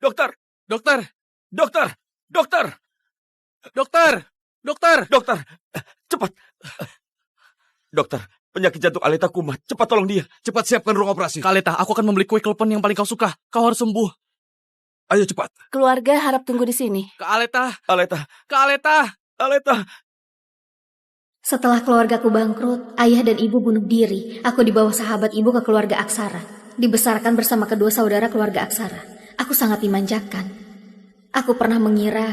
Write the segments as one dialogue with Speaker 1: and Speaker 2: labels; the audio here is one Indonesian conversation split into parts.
Speaker 1: Dokter!
Speaker 2: Dokter!
Speaker 1: Dokter! Dokter!
Speaker 2: Dokter! Dokter!
Speaker 1: Dokter! Cepat! Dokter, penyakit jantung Aleta kumat. Cepat tolong dia.
Speaker 2: Cepat siapkan ruang operasi. Kak Aleta, aku akan membeli kue klepon yang paling kau suka. Kau harus sembuh.
Speaker 1: Ayo cepat.
Speaker 3: Keluarga harap tunggu di sini.
Speaker 2: Kak Aleta!
Speaker 1: Aleta!
Speaker 2: Kak Aleta!
Speaker 1: Aleta!
Speaker 4: Setelah keluargaku bangkrut, ayah dan ibu bunuh diri. Aku dibawa sahabat ibu ke keluarga Aksara. Dibesarkan bersama kedua saudara keluarga Aksara. Aku sangat dimanjakan. Aku pernah mengira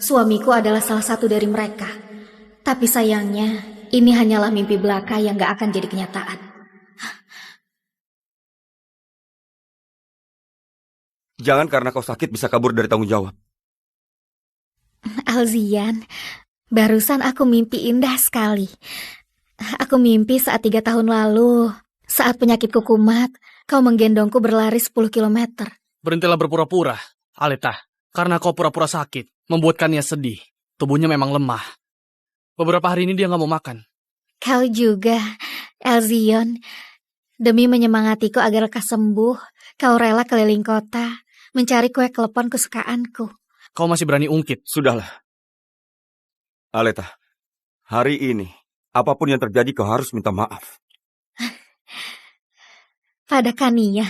Speaker 4: suamiku adalah salah satu dari mereka. Tapi sayangnya, ini hanyalah mimpi belaka yang gak akan jadi kenyataan.
Speaker 1: Jangan karena kau sakit bisa kabur dari tanggung jawab.
Speaker 4: Alzian, barusan aku mimpi indah sekali. Aku mimpi saat 3 tahun lalu, saat penyakitku kumat, kau menggendongku berlari 10 kilometer.
Speaker 2: Berhentilah berpura-pura, Aleta. Karena kau pura-pura sakit, membuatkannya sedih. Tubuhnya memang lemah. Beberapa hari ini dia gak mau makan.
Speaker 4: Kau juga, Alzion. Demi menyemangatiku agar lekas sembuh, kau rela keliling kota, mencari kue klepon kesukaanku.
Speaker 2: Kau masih berani ungkit.
Speaker 1: Sudahlah. Aleta, hari ini, apapun yang terjadi kau harus minta maaf.
Speaker 4: Pada Kania.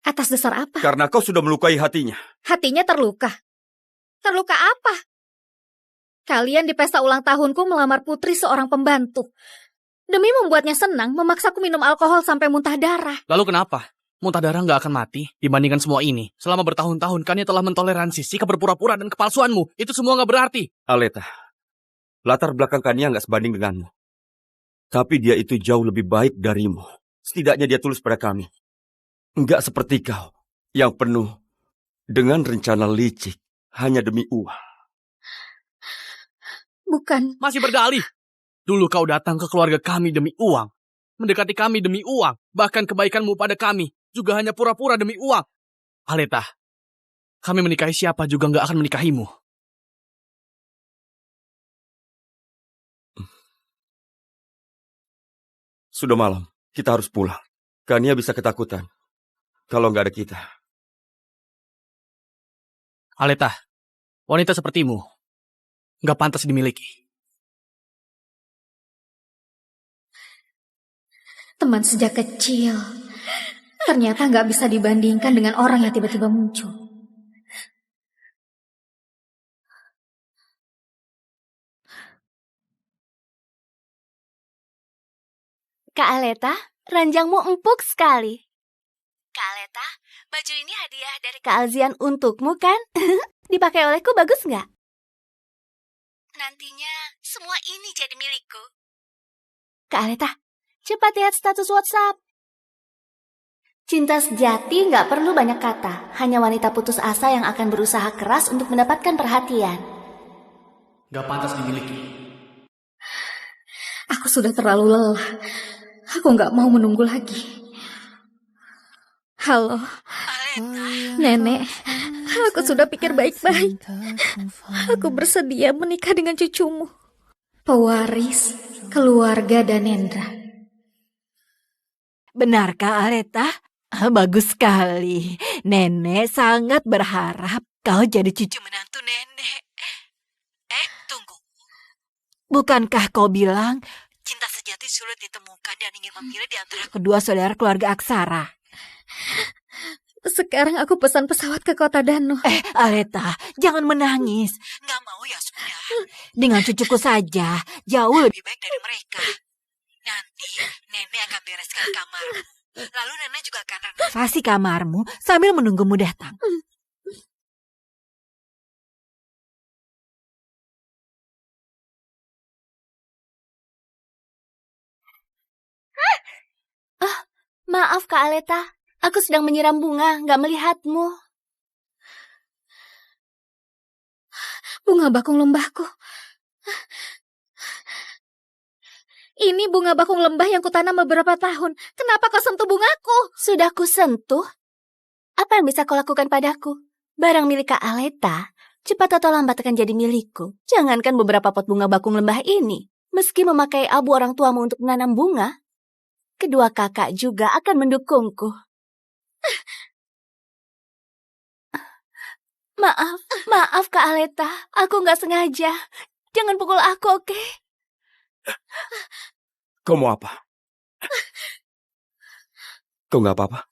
Speaker 4: Atas dasar apa?
Speaker 1: Karena kau sudah melukai hatinya.
Speaker 4: Hatinya terluka. Terluka apa? Kalian di pesta ulang tahunku melamar putri seorang pembantu. Demi membuatnya senang, memaksaku minum alkohol sampai muntah darah.
Speaker 2: Lalu kenapa? Muntah darah gak akan mati dibandingkan semua ini. Selama bertahun-tahun, Kania telah mentoleransi sikap berpura-pura dan kepalsuanmu. Itu semua gak berarti.
Speaker 1: Aleta, latar belakang Kania gak sebanding denganmu. Tapi dia itu jauh lebih baik darimu. Setidaknya dia tulus pada kami. Enggak seperti kau, yang penuh dengan rencana licik hanya demi uang.
Speaker 4: Bukan.
Speaker 2: Masih berdalih. Dulu kau datang ke keluarga kami demi uang. Mendekati kami demi uang. Bahkan kebaikanmu pada kami juga hanya pura-pura demi uang. Aleta, kami menikahi siapa juga gak akan menikahimu.
Speaker 1: Sudah malam, kita harus pulang. Kania bisa ketakutan kalau gak ada kita.
Speaker 2: Aleta, wanita sepertimu gak pantas dimiliki.
Speaker 4: Teman sejak kecil. Ternyata gak bisa dibandingkan dengan orang yang tiba-tiba muncul.
Speaker 3: Kak Aleta, ranjangmu empuk sekali. Kak Aleta, baju ini hadiah dari Kak Alzian untukmu kan? Dipakai olehku bagus nggak? Nantinya semua ini jadi milikku. Kak Aleta, cepat lihat status WhatsApp. Cinta sejati nggak perlu banyak kata. Hanya wanita putus asa yang akan berusaha keras untuk mendapatkan perhatian.
Speaker 2: Gak pantas dimiliki.
Speaker 4: Aku sudah terlalu lelah. Aku gak mau menunggu lagi. Halo, Nenek. Aku sudah pikir baik-baik. Aku bersedia menikah dengan cucumu. Pewaris keluarga Danendra.
Speaker 5: Benarkah, Aleta? Bagus sekali. Nenek sangat berharap kau jadi cucu menantu nenek. Tunggu. Bukankah kau bilang cinta sejati sulit ditemukan dan ingin memilih di antara kedua saudara keluarga Aksara?
Speaker 4: Sekarang aku pesan pesawat ke kota Dano.
Speaker 5: Aleta, jangan menangis. Gak mau ya sudah. Dengan cucuku saja, jauh lebih baik dari mereka. Nanti nenek akan bereskan kamarmu. Lalu nenek juga akan renovasi kamarmu sambil menunggumu datang.
Speaker 3: Maaf Kak Aleta, aku sedang menyiram bunga, gak melihatmu.
Speaker 4: Bunga bakung lembahku. Ini bunga bakung lembah yang kutanam beberapa tahun. Kenapa kau sentuh bungaku?
Speaker 3: Sudah kusentuh? Apa yang bisa kau lakukan padaku? Barang milik Kak Aleta, cepat atau lambat akan jadi milikku. Jangankan beberapa pot bunga bakung lembah ini. Meski memakai abu orang tuamu untuk menanam bunga, kedua kakak juga akan mendukungku. Maaf Kak Aleta. Aku nggak sengaja. Jangan pukul aku, oke?
Speaker 1: Kau mau apa? Kau nggak apa-apa?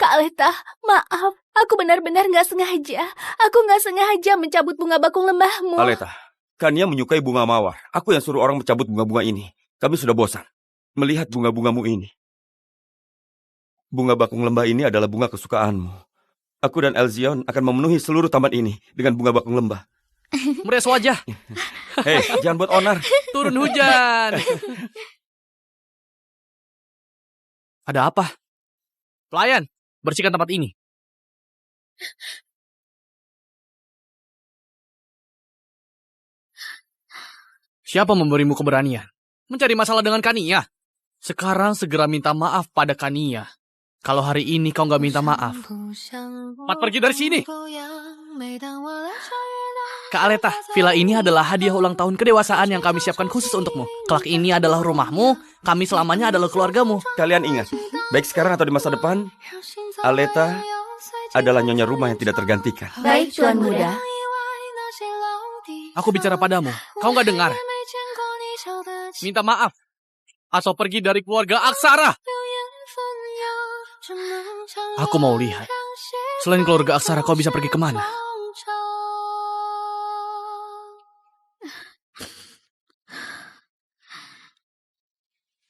Speaker 3: Kak Aleta, maaf. Aku benar-benar nggak sengaja. Aku nggak sengaja mencabut bunga bakung lembahmu.
Speaker 1: Aleta, Kania menyukai bunga mawar. Aku yang suruh orang mencabut bunga-bunga ini. Kami sudah bosan melihat bunga-bungamu ini. Bunga bakung lembah ini adalah bunga kesukaanmu. Aku dan Elzion akan memenuhi seluruh taman ini dengan bunga bakung lembah.
Speaker 2: Meres wajah.
Speaker 1: Hei, jangan buat onar.
Speaker 2: Turun hujan. Ada apa? Pelayan, bersihkan tempat ini. Siapa memberimu keberanian? Mencari masalah dengan Kania? Sekarang segera minta maaf pada Kania. Kalau hari ini kau nggak minta maaf, cepat pergi dari sini. Kak Aleta, villa ini adalah hadiah ulang tahun kedewasaan yang kami siapkan khusus untukmu. Kelak ini adalah rumahmu, kami selamanya adalah keluargamu.
Speaker 1: Kalian ingat, baik sekarang atau di masa depan, Aleta adalah nyonya rumah yang tidak tergantikan.
Speaker 3: Baik, Tuan Muda.
Speaker 2: Aku bicara padamu, kau nggak dengar? Minta maaf, atau pergi dari keluarga Aksara. Aku mau lihat, selain keluarga Aksara kau bisa pergi kemana?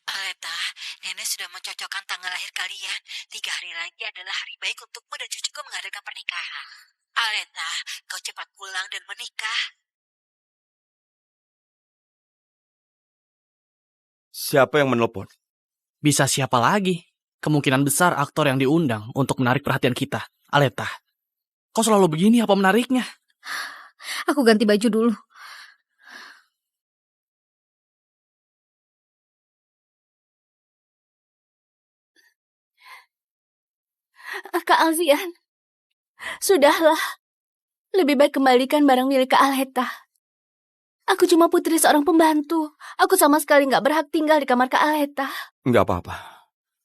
Speaker 5: Aleta, nenek sudah mencocokkan tanggal lahir kalian. 3 hari lagi adalah hari baik untukmu dan cucuku mengadakan pernikahan. Aleta, kau cepat pulang dan menikah.
Speaker 1: Siapa yang menelpon?
Speaker 2: Bisa siapa lagi? Kemungkinan besar aktor yang diundang untuk menarik perhatian kita. Aleta, kau selalu begini apa menariknya?
Speaker 4: Aku ganti baju dulu.
Speaker 3: Kak Alzian, sudahlah. Lebih baik kembalikan barang milik Kak Aleta. Aku cuma putri seorang pembantu. Aku sama sekali nggak berhak tinggal di kamar Kak Aleta.
Speaker 1: Nggak apa-apa.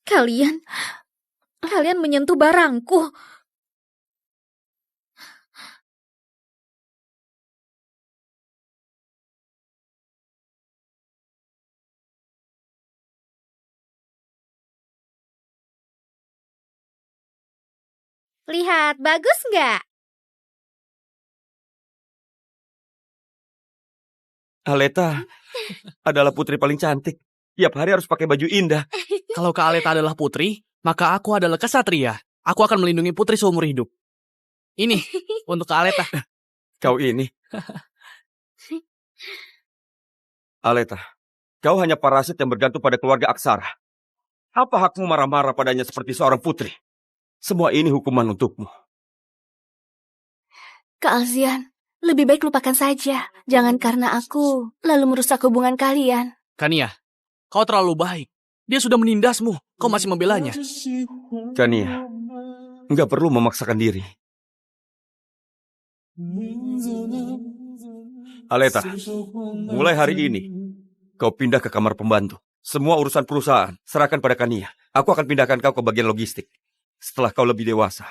Speaker 4: Kalian menyentuh barangku. Lihat, bagus nggak?
Speaker 1: Aleta adalah putri paling cantik. Tiap hari harus pakai baju indah.
Speaker 2: Kalau Kak Aleta adalah putri, maka aku adalah kesatria. Aku akan melindungi putri seumur hidup. Ini, untuk Kak Aleta.
Speaker 1: Kau ini. Aleta, kau hanya parasit yang bergantung pada keluarga Aksara. Apa hakmu marah-marah padanya seperti seorang putri? Semua ini hukuman untukmu.
Speaker 3: Kak Alzian, lebih baik lupakan saja. Jangan karena aku lalu merusak hubungan kalian.
Speaker 2: Kania, kau terlalu baik. Dia sudah menindasmu. Kau masih membelanya.
Speaker 1: Kania, nggak perlu memaksakan diri. Aleta, mulai hari ini, kau pindah ke kamar pembantu. Semua urusan perusahaan, serahkan pada Kania. Aku akan pindahkan kau ke bagian logistik. Setelah kau lebih dewasa,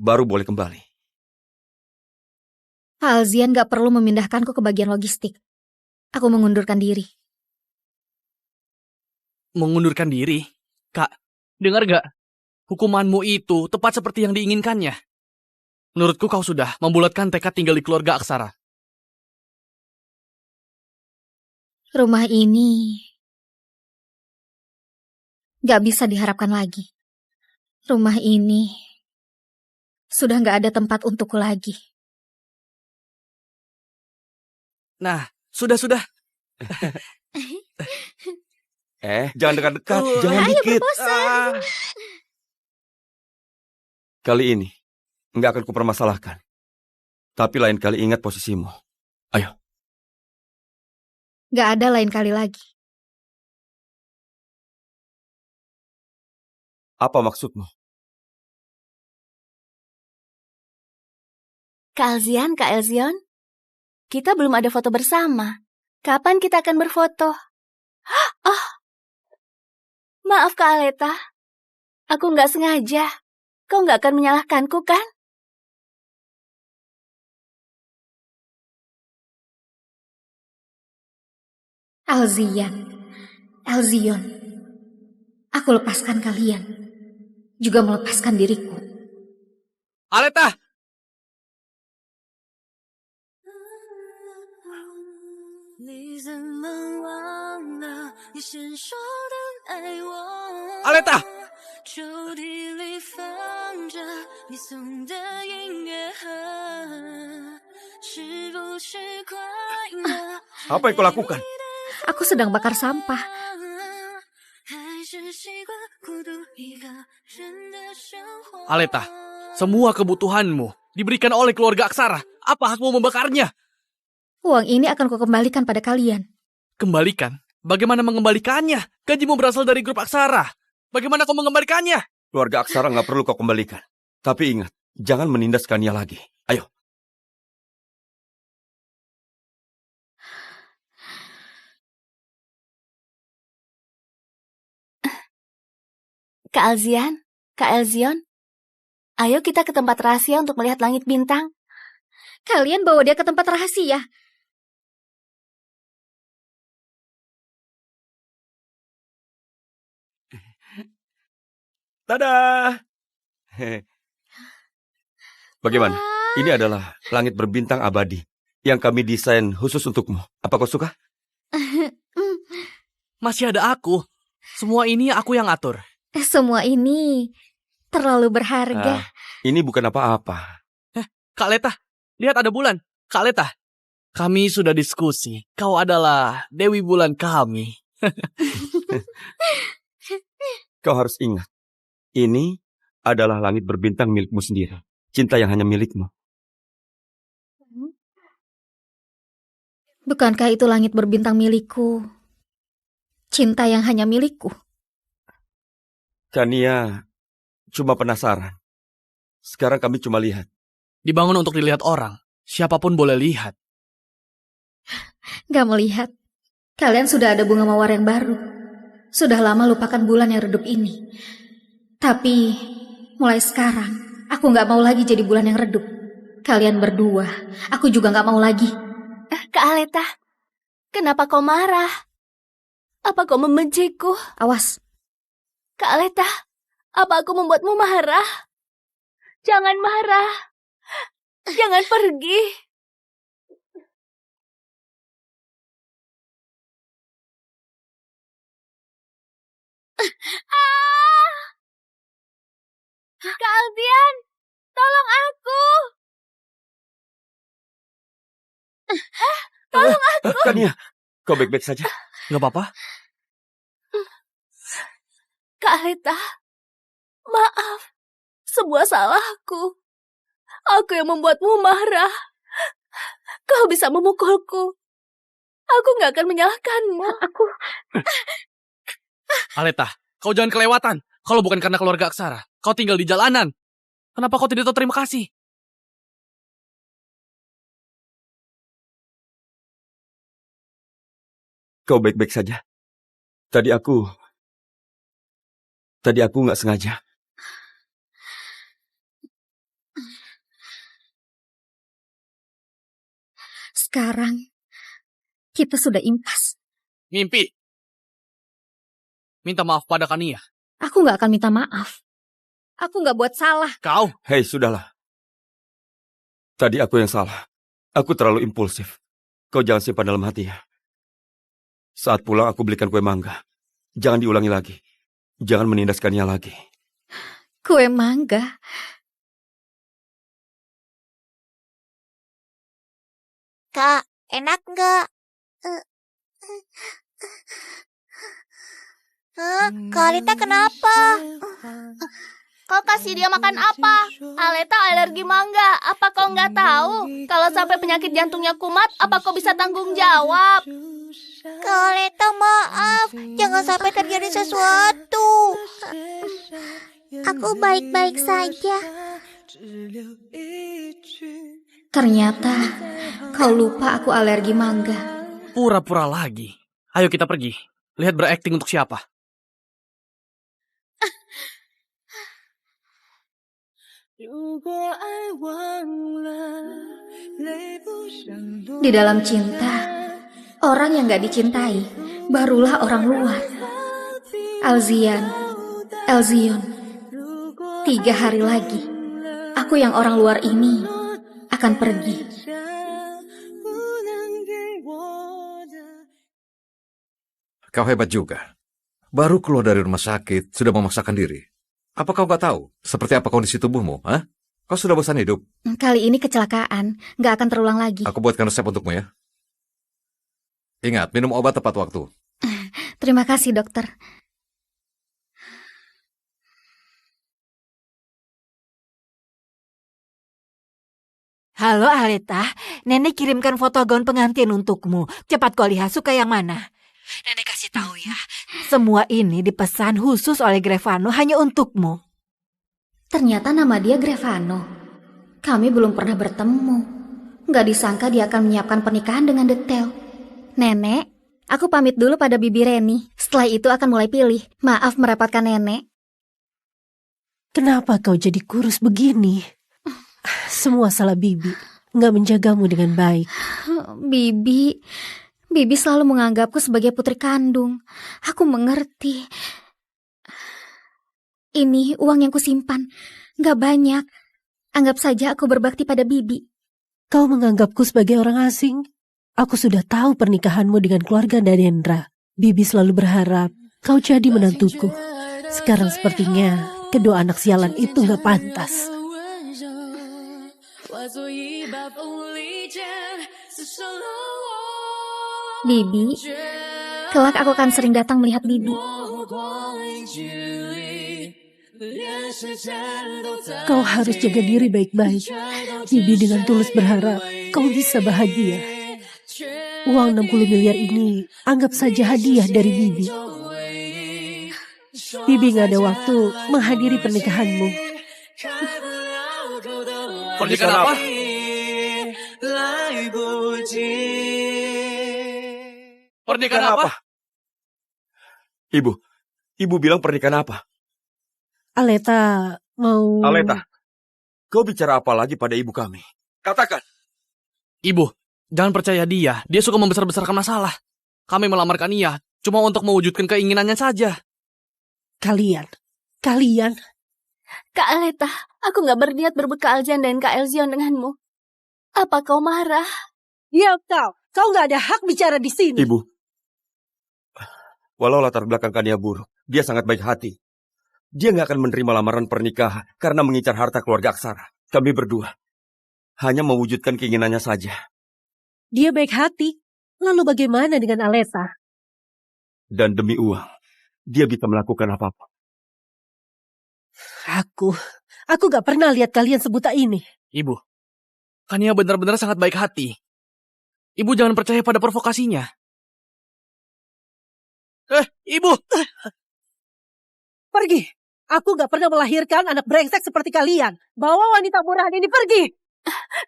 Speaker 1: baru boleh kembali.
Speaker 4: Pak Alzian gak perlu memindahkanku ke bagian logistik. Aku mengundurkan diri.
Speaker 2: Mengundurkan diri? Kak, dengar gak? Hukumanmu itu tepat seperti yang diinginkannya. Menurutku kau sudah membulatkan tekad tinggal di keluarga Aksara.
Speaker 4: Rumah ini gak bisa diharapkan lagi. Rumah ini sudah gak ada tempat untukku lagi.
Speaker 2: Nah, sudah.
Speaker 1: Jangan dekat-dekat, jangan
Speaker 4: ayo
Speaker 1: dikit.
Speaker 4: berbosan.
Speaker 1: Kali ini, nggak akan kupermasalahkan. Tapi lain kali ingat posisimu. Ayo.
Speaker 4: Gak ada lain kali lagi.
Speaker 1: Apa maksudmu?
Speaker 3: Kak Elzion, kita belum ada foto bersama. Kapan kita akan berfoto? Oh, maaf Kak Aleta. Aku nggak sengaja. Kau nggak akan menyalahkanku, kan?
Speaker 4: Elzion, aku lepaskan kalian, juga melepaskan diriku.
Speaker 2: Aleta! Aleta!
Speaker 1: Apa yang kau lakukan?
Speaker 4: Aku sedang bakar sampah.
Speaker 2: Aleta, semua kebutuhanmu diberikan oleh keluarga Aksara. Apa hakmu membakarnya?
Speaker 4: Uang ini akan kukembalikan pada kalian.
Speaker 2: Kembalikan? Bagaimana mengembalikannya? Gajimu berasal dari grup Aksara. Bagaimana kau mengembalikannya?
Speaker 1: Keluarga Aksara nggak perlu kau kembalikan. Tapi ingat, jangan menindas Kania lagi. Ayo.
Speaker 3: Kak Elzion, ayo kita ke tempat rahasia untuk melihat langit bintang.
Speaker 4: Kalian bawa dia ke tempat rahasia.
Speaker 1: Tada! Bagaimana? Ini adalah langit berbintang abadi yang kami desain khusus untukmu. Apa kau suka?
Speaker 2: Masih ada aku. Semua ini aku yang atur.
Speaker 4: Semua ini terlalu berharga.
Speaker 1: Ini bukan apa-apa.
Speaker 2: Kak Leta, lihat ada bulan. Kak Leta, kami sudah diskusi. Kau adalah Dewi Bulan kami.
Speaker 1: Kau harus ingat, ini adalah langit berbintang milikmu sendiri. Cinta yang hanya milikmu.
Speaker 4: Bukankah itu langit berbintang milikku? Cinta yang hanya milikku.
Speaker 1: Kania cuma penasaran. Sekarang kami cuma lihat.
Speaker 2: Dibangun untuk dilihat orang. Siapapun boleh lihat.
Speaker 4: Gak melihat. Kalian sudah ada bunga mawar yang baru. Sudah lama lupakan bulan yang redup ini. Tapi mulai sekarang, aku gak mau lagi jadi bulan yang redup. Kalian berdua, aku juga gak mau lagi.
Speaker 3: Kak Aleta, kenapa kau marah? Apa kau membenciku?
Speaker 4: Awas.
Speaker 3: Kak Aleta, apa aku membuatmu marah? Jangan marah. Jangan pergi. Kak Aldian, tolong aku. Tolong aku.
Speaker 1: Kania, kau baik-baik saja?
Speaker 2: Gak apa-apa?
Speaker 3: Kak Aleta, maaf. Sebuah salahku. Aku yang membuatmu marah. Kau bisa memukulku. Aku gak akan menyalahkanmu.
Speaker 2: Aleta, kau jangan kelewatan. Kalau bukan karena keluarga Aksara, kau tinggal di jalanan. Kenapa kau tidak tahu terima kasih?
Speaker 1: Kau baik-baik saja? Tadi aku nggak sengaja.
Speaker 4: Sekarang, kita sudah impas.
Speaker 2: Mimpi. Minta maaf pada Kania.
Speaker 4: Aku gak akan minta maaf. Aku gak buat salah.
Speaker 2: Kau?
Speaker 1: Hei, sudahlah. Tadi aku yang salah. Aku terlalu impulsif. Kau jangan simpan dalam hati ya. Saat pulang aku belikan kue mangga. Jangan diulangi lagi. Jangan menindas Kania lagi.
Speaker 4: Kue mangga?
Speaker 6: Kak, enak nggak? Kak Aleta kenapa?
Speaker 3: Kau kasih dia makan apa? Aleta alergi mangga. Apa kau nggak tahu? Kalau sampai penyakit jantungnya kumat, apa kau bisa tanggung jawab?
Speaker 6: Kak Aleta maaf, jangan sampai terjadi sesuatu. Aku baik-baik saja.
Speaker 4: Ternyata kau lupa aku alergi mangga.
Speaker 2: Pura-pura lagi. Ayo kita pergi. Lihat berakting untuk siapa.
Speaker 4: Di dalam cinta, Orang yang gak dicintai, barulah orang luar. Elzion, 3 hari lagi, aku yang orang luar ini akan pergi.
Speaker 7: Kau hebat juga. Baru keluar dari rumah sakit, sudah memaksakan diri. Apa kau gak tahu seperti apa kondisi tubuhmu? Hah? Kau sudah bosan hidup?
Speaker 4: Kali ini kecelakaan, gak akan terulang lagi.
Speaker 7: Aku buatkan resep untukmu ya. Ingat, minum obat tepat waktu.
Speaker 4: Terima kasih, dokter.
Speaker 5: Halo Aleta, Nenek kirimkan foto gaun pengantin untukmu. Cepat kau lihat suka yang mana. Nenek kasih tahu ya, semua ini dipesan khusus oleh Grevano hanya untukmu.
Speaker 4: Ternyata nama dia Grevano. Kami belum pernah bertemu. Gak disangka dia akan menyiapkan pernikahan dengan detail. Nenek, aku pamit dulu pada Bibi Reni. Setelah itu akan mulai pilih. Maaf merepotkan Nenek.
Speaker 8: Kenapa kau jadi kurus begini? Semua salah Bibi. Nggak menjagamu dengan baik.
Speaker 4: Bibi selalu menganggapku sebagai putri kandung. Aku mengerti. Ini uang yang kusimpan. Gak banyak. Anggap saja aku berbakti pada Bibi.
Speaker 8: Kau menganggapku sebagai orang asing? Aku sudah tahu pernikahanmu dengan keluarga Narendra. Bibi selalu berharap kau jadi menantuku. Sekarang sepertinya kedua anak sialan itu gak pantas.
Speaker 4: Bibi, kelak aku akan sering datang melihat Bibi.
Speaker 8: Kau harus jaga diri baik-baik. Bibi dengan tulus berharap kau bisa bahagia. Uang 60 miliar ini anggap saja hadiah dari Bibi. Bibi gak ada waktu menghadiri pernikahanmu.
Speaker 2: Pernikahan apa? Pernikahan apa?
Speaker 1: Ibu bilang pernikahan apa?
Speaker 8: Aleta mau...
Speaker 1: Aleta, kau bicara apa lagi pada ibu kami? Katakan.
Speaker 2: Ibu, jangan percaya dia. Dia suka membesar-besarkan masalah. Kami melamarkan ia cuma untuk mewujudkan keinginannya saja.
Speaker 8: Kalian.
Speaker 3: Kak Aleta, aku gak berniat berebut Kak Aljan dan Kak Elzion denganmu. Apa kau marah?
Speaker 8: Ya kau gak ada hak bicara di sini.
Speaker 1: Ibu, walau latar belakang Kania buruk, dia sangat baik hati. Dia gak akan menerima lamaran pernikahan karena mengincar harta keluarga Aksara. Kami berdua hanya mewujudkan keinginannya saja.
Speaker 8: Dia baik hati. Lalu bagaimana dengan Aleta?
Speaker 1: Dan demi uang, dia bisa melakukan apapun.
Speaker 8: Aku gak pernah lihat kalian sebuta ini.
Speaker 2: Ibu, Kania benar-benar sangat baik hati. Ibu jangan percaya pada provokasinya. Ibu!
Speaker 8: Pergi. Aku gak pernah melahirkan anak brengsek seperti kalian. Bawa wanita murahan ini pergi.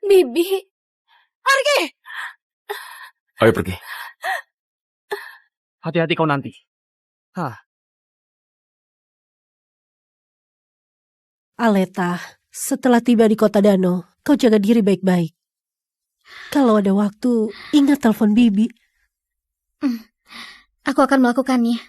Speaker 3: Bibi.
Speaker 8: Pergi.
Speaker 1: Ayo pergi.
Speaker 2: Hati-hati kau nanti.
Speaker 8: Aleta, setelah tiba di kota Dano, kau jaga diri baik-baik. Kalau ada waktu, ingat telepon Bibi.
Speaker 4: Aku akan melakukannya.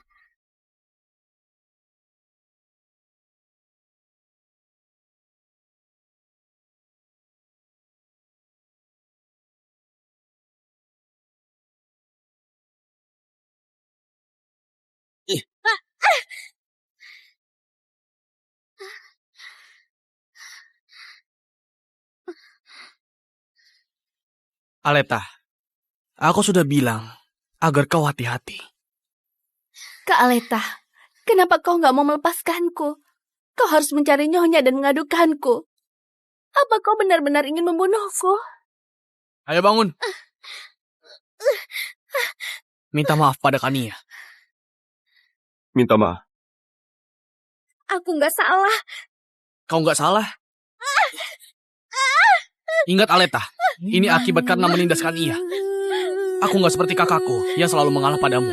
Speaker 2: Aleta, aku sudah bilang agar kau hati-hati.
Speaker 3: Kak Aleta, kenapa kau gak mau melepaskanku? Kau harus mencari nyonya dan mengadukanku. Apa kau benar-benar ingin membunuhku?
Speaker 2: Ayo bangun. Minta maaf pada Kania.
Speaker 1: Minta maaf.
Speaker 4: Aku gak salah.
Speaker 2: Kau nggak salah. Ingat Aleta, ini akibat karena menindaskan ia. Aku nggak seperti kakakku yang selalu mengalah padamu.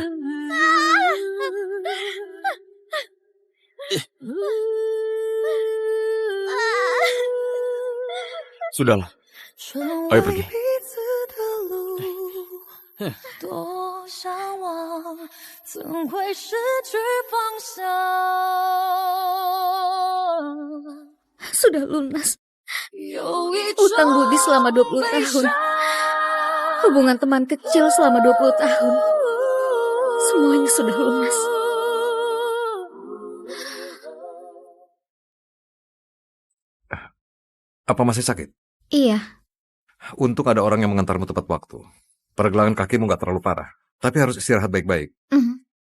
Speaker 1: Sudahlah. Ayo pergi.
Speaker 9: 多向往，怎会失去方向？
Speaker 4: Sudah lunas. Utang budi selama 20 tahun. Hubungan teman kecil selama 20 tahun. Semuanya sudah lunas.
Speaker 7: Apa masih sakit?
Speaker 4: Iya.
Speaker 7: Untung ada orang yang mengantarmu tepat waktu. Pergelangan kakimu nggak terlalu parah, tapi harus istirahat baik-baik.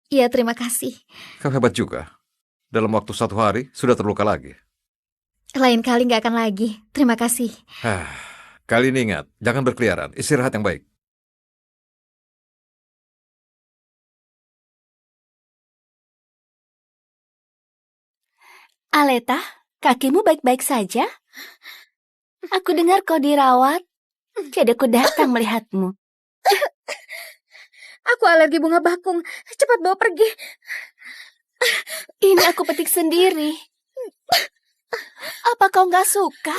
Speaker 4: Iya, terima kasih.
Speaker 7: Kau hebat juga. Dalam waktu 1 hari, sudah terluka lagi.
Speaker 4: Lain kali nggak akan lagi. Terima kasih.
Speaker 7: Kali ini ingat, jangan berkeliaran. Istirahat yang baik.
Speaker 3: Aleta, kakimu baik-baik saja? Aku dengar kau dirawat, jadi aku datang melihatmu.
Speaker 4: Aku alergi bunga bakung. Cepat bawa pergi.
Speaker 3: Ini aku petik sendiri. Apa kau nggak suka?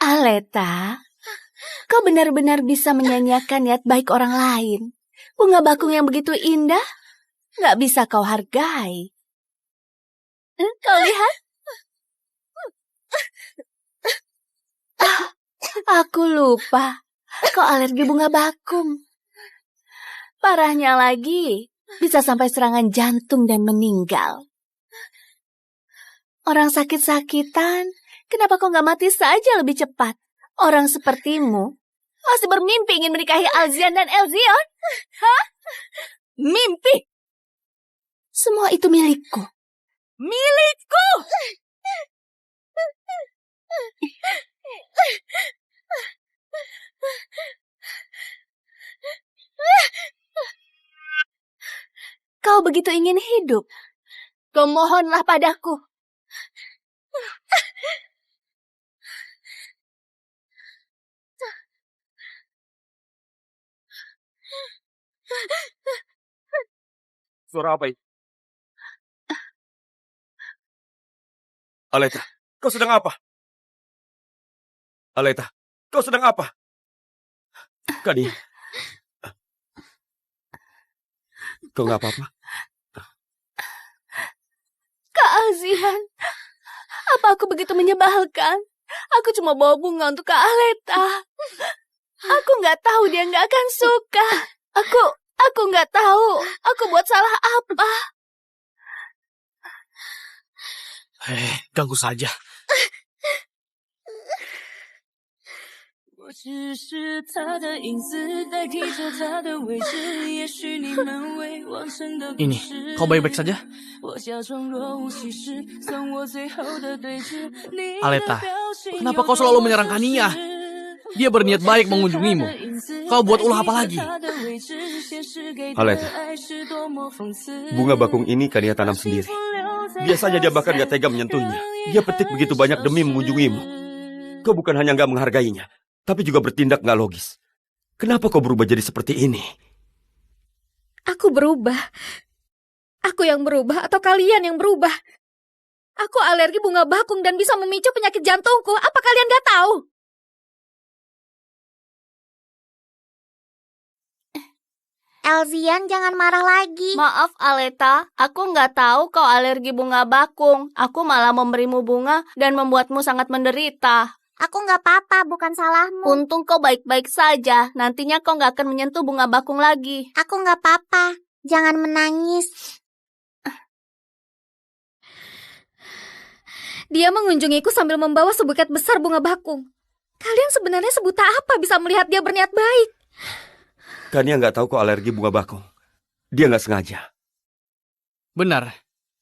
Speaker 3: Aleta, kau benar-benar bisa menyanyiakan niat baik orang lain. Bunga bakung yang begitu indah, nggak bisa kau hargai. Kau lihat? Aku lupa, kau alergi bunga bakung. Parahnya lagi, bisa sampai serangan jantung dan meninggal. Orang sakit-sakitan, kenapa kau nggak mati saja lebih cepat? Orang sepertimu masih bermimpi ingin menikahi Alzian dan Elzion? Hah? Mimpi? Semua itu milikku. Milikku! Kau begitu ingin hidup. Kau mohonlah padaku.
Speaker 1: Suara apa itu? Aleta, kau sedang apa? Aleta, kau sedang apa? Kadi, kau nggak apa-apa?
Speaker 3: Kak Alzian, apa aku begitu menyebalkan? Aku cuma bawa bunga untuk Kak Aleta. Aku nggak tahu dia nggak akan suka. Aku nggak tahu. Aku buat salah apa?
Speaker 2: Ganggu saja. Ini, kau baik-baik saja? Aleta, kenapa kau selalu menyerang Kania? Dia berniat baik mengunjungimu. Kau buat ulah apa lagi?
Speaker 1: Aleta, bunga bakung ini Kania tanam sendiri. Biasanya dia bahkan gak tega menyentuhnya. Dia petik begitu banyak demi mengunjungimu. Kau bukan hanya gak menghargainya, tapi juga bertindak gak logis. Kenapa kau berubah jadi seperti ini?
Speaker 4: Aku berubah. Aku yang berubah atau kalian yang berubah? Aku alergi bunga bakung dan bisa memicu penyakit jantungku. Apa kalian gak tahu?
Speaker 6: Elzian, jangan marah lagi.
Speaker 3: Maaf Aleta, aku nggak tahu kau alergi bunga bakung. Aku malah memberimu bunga dan membuatmu sangat menderita.
Speaker 6: Aku nggak apa-apa, bukan salahmu.
Speaker 3: Untung kau baik-baik saja. Nantinya kau nggak akan menyentuh bunga bakung lagi.
Speaker 6: Aku nggak apa-apa. Jangan menangis.
Speaker 4: Dia mengunjungiku sambil membawa sebuket besar bunga bakung. Kalian sebenarnya sebuta apa bisa melihat dia berniat baik?
Speaker 1: Kania nggak tahu kau alergi bunga bakung. Dia nggak sengaja.
Speaker 2: Benar.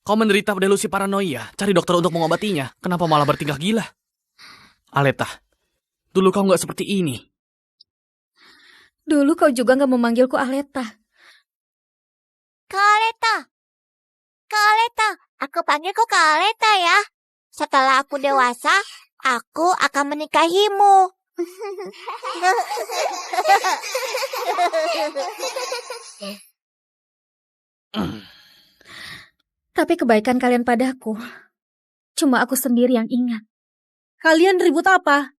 Speaker 2: Kau menderita delusi paranoia. Cari dokter untuk mengobatinya. Kenapa malah bertingkah gila? Aleta, dulu kau nggak seperti ini.
Speaker 4: Dulu kau juga nggak memanggilku Aleta.
Speaker 6: Kak Aleta. Kak Aleta. Aku panggil kau Kak Aleta ya. Setelah aku dewasa, aku akan menikahimu.
Speaker 4: Tapi kebaikan kalian padaku Cuma aku sendiri yang ingat.
Speaker 8: Kalian ribut apa?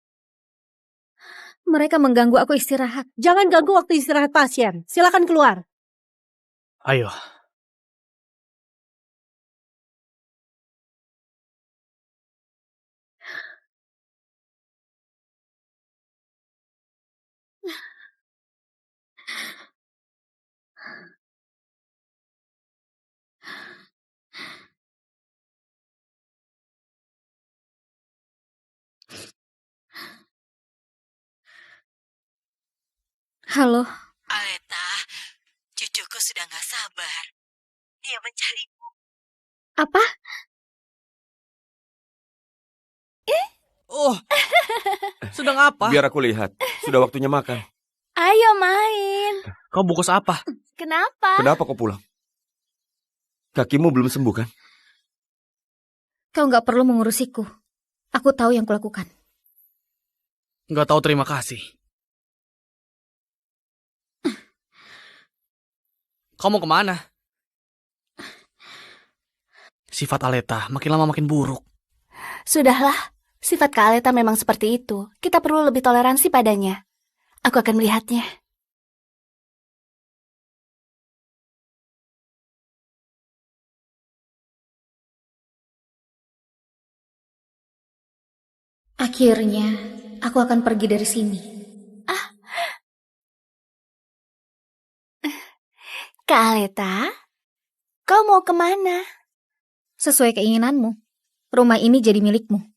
Speaker 4: Mereka mengganggu aku istirahat.
Speaker 8: Jangan ganggu waktu istirahat pasien. Silakan keluar.
Speaker 2: Ayo.
Speaker 4: Halo,
Speaker 5: Aleta, cucuku sudah gak sabar. Dia mencari.
Speaker 4: apa?
Speaker 2: Oh, sedang apa?
Speaker 1: Biar aku lihat. Sudah waktunya makan.
Speaker 3: Ayo main.
Speaker 2: Kau bungkus apa?
Speaker 3: Kenapa?
Speaker 1: Kenapa kau pulang? Kakimu belum sembuh kan?
Speaker 4: Kau nggak perlu mengurusiku. Aku tahu yang kulakukan.
Speaker 2: Nggak tahu terima kasih. Kau mau kemana? Sifat Aleta makin lama makin buruk.
Speaker 3: Sudahlah, sifat Kak Aleta memang seperti itu. Kita perlu lebih toleransi padanya. Aku akan melihatnya.
Speaker 4: Akhirnya, aku akan pergi dari sini.
Speaker 3: Kak Aleta, kau mau kemana?
Speaker 4: Sesuai keinginanmu, rumah ini jadi milikmu.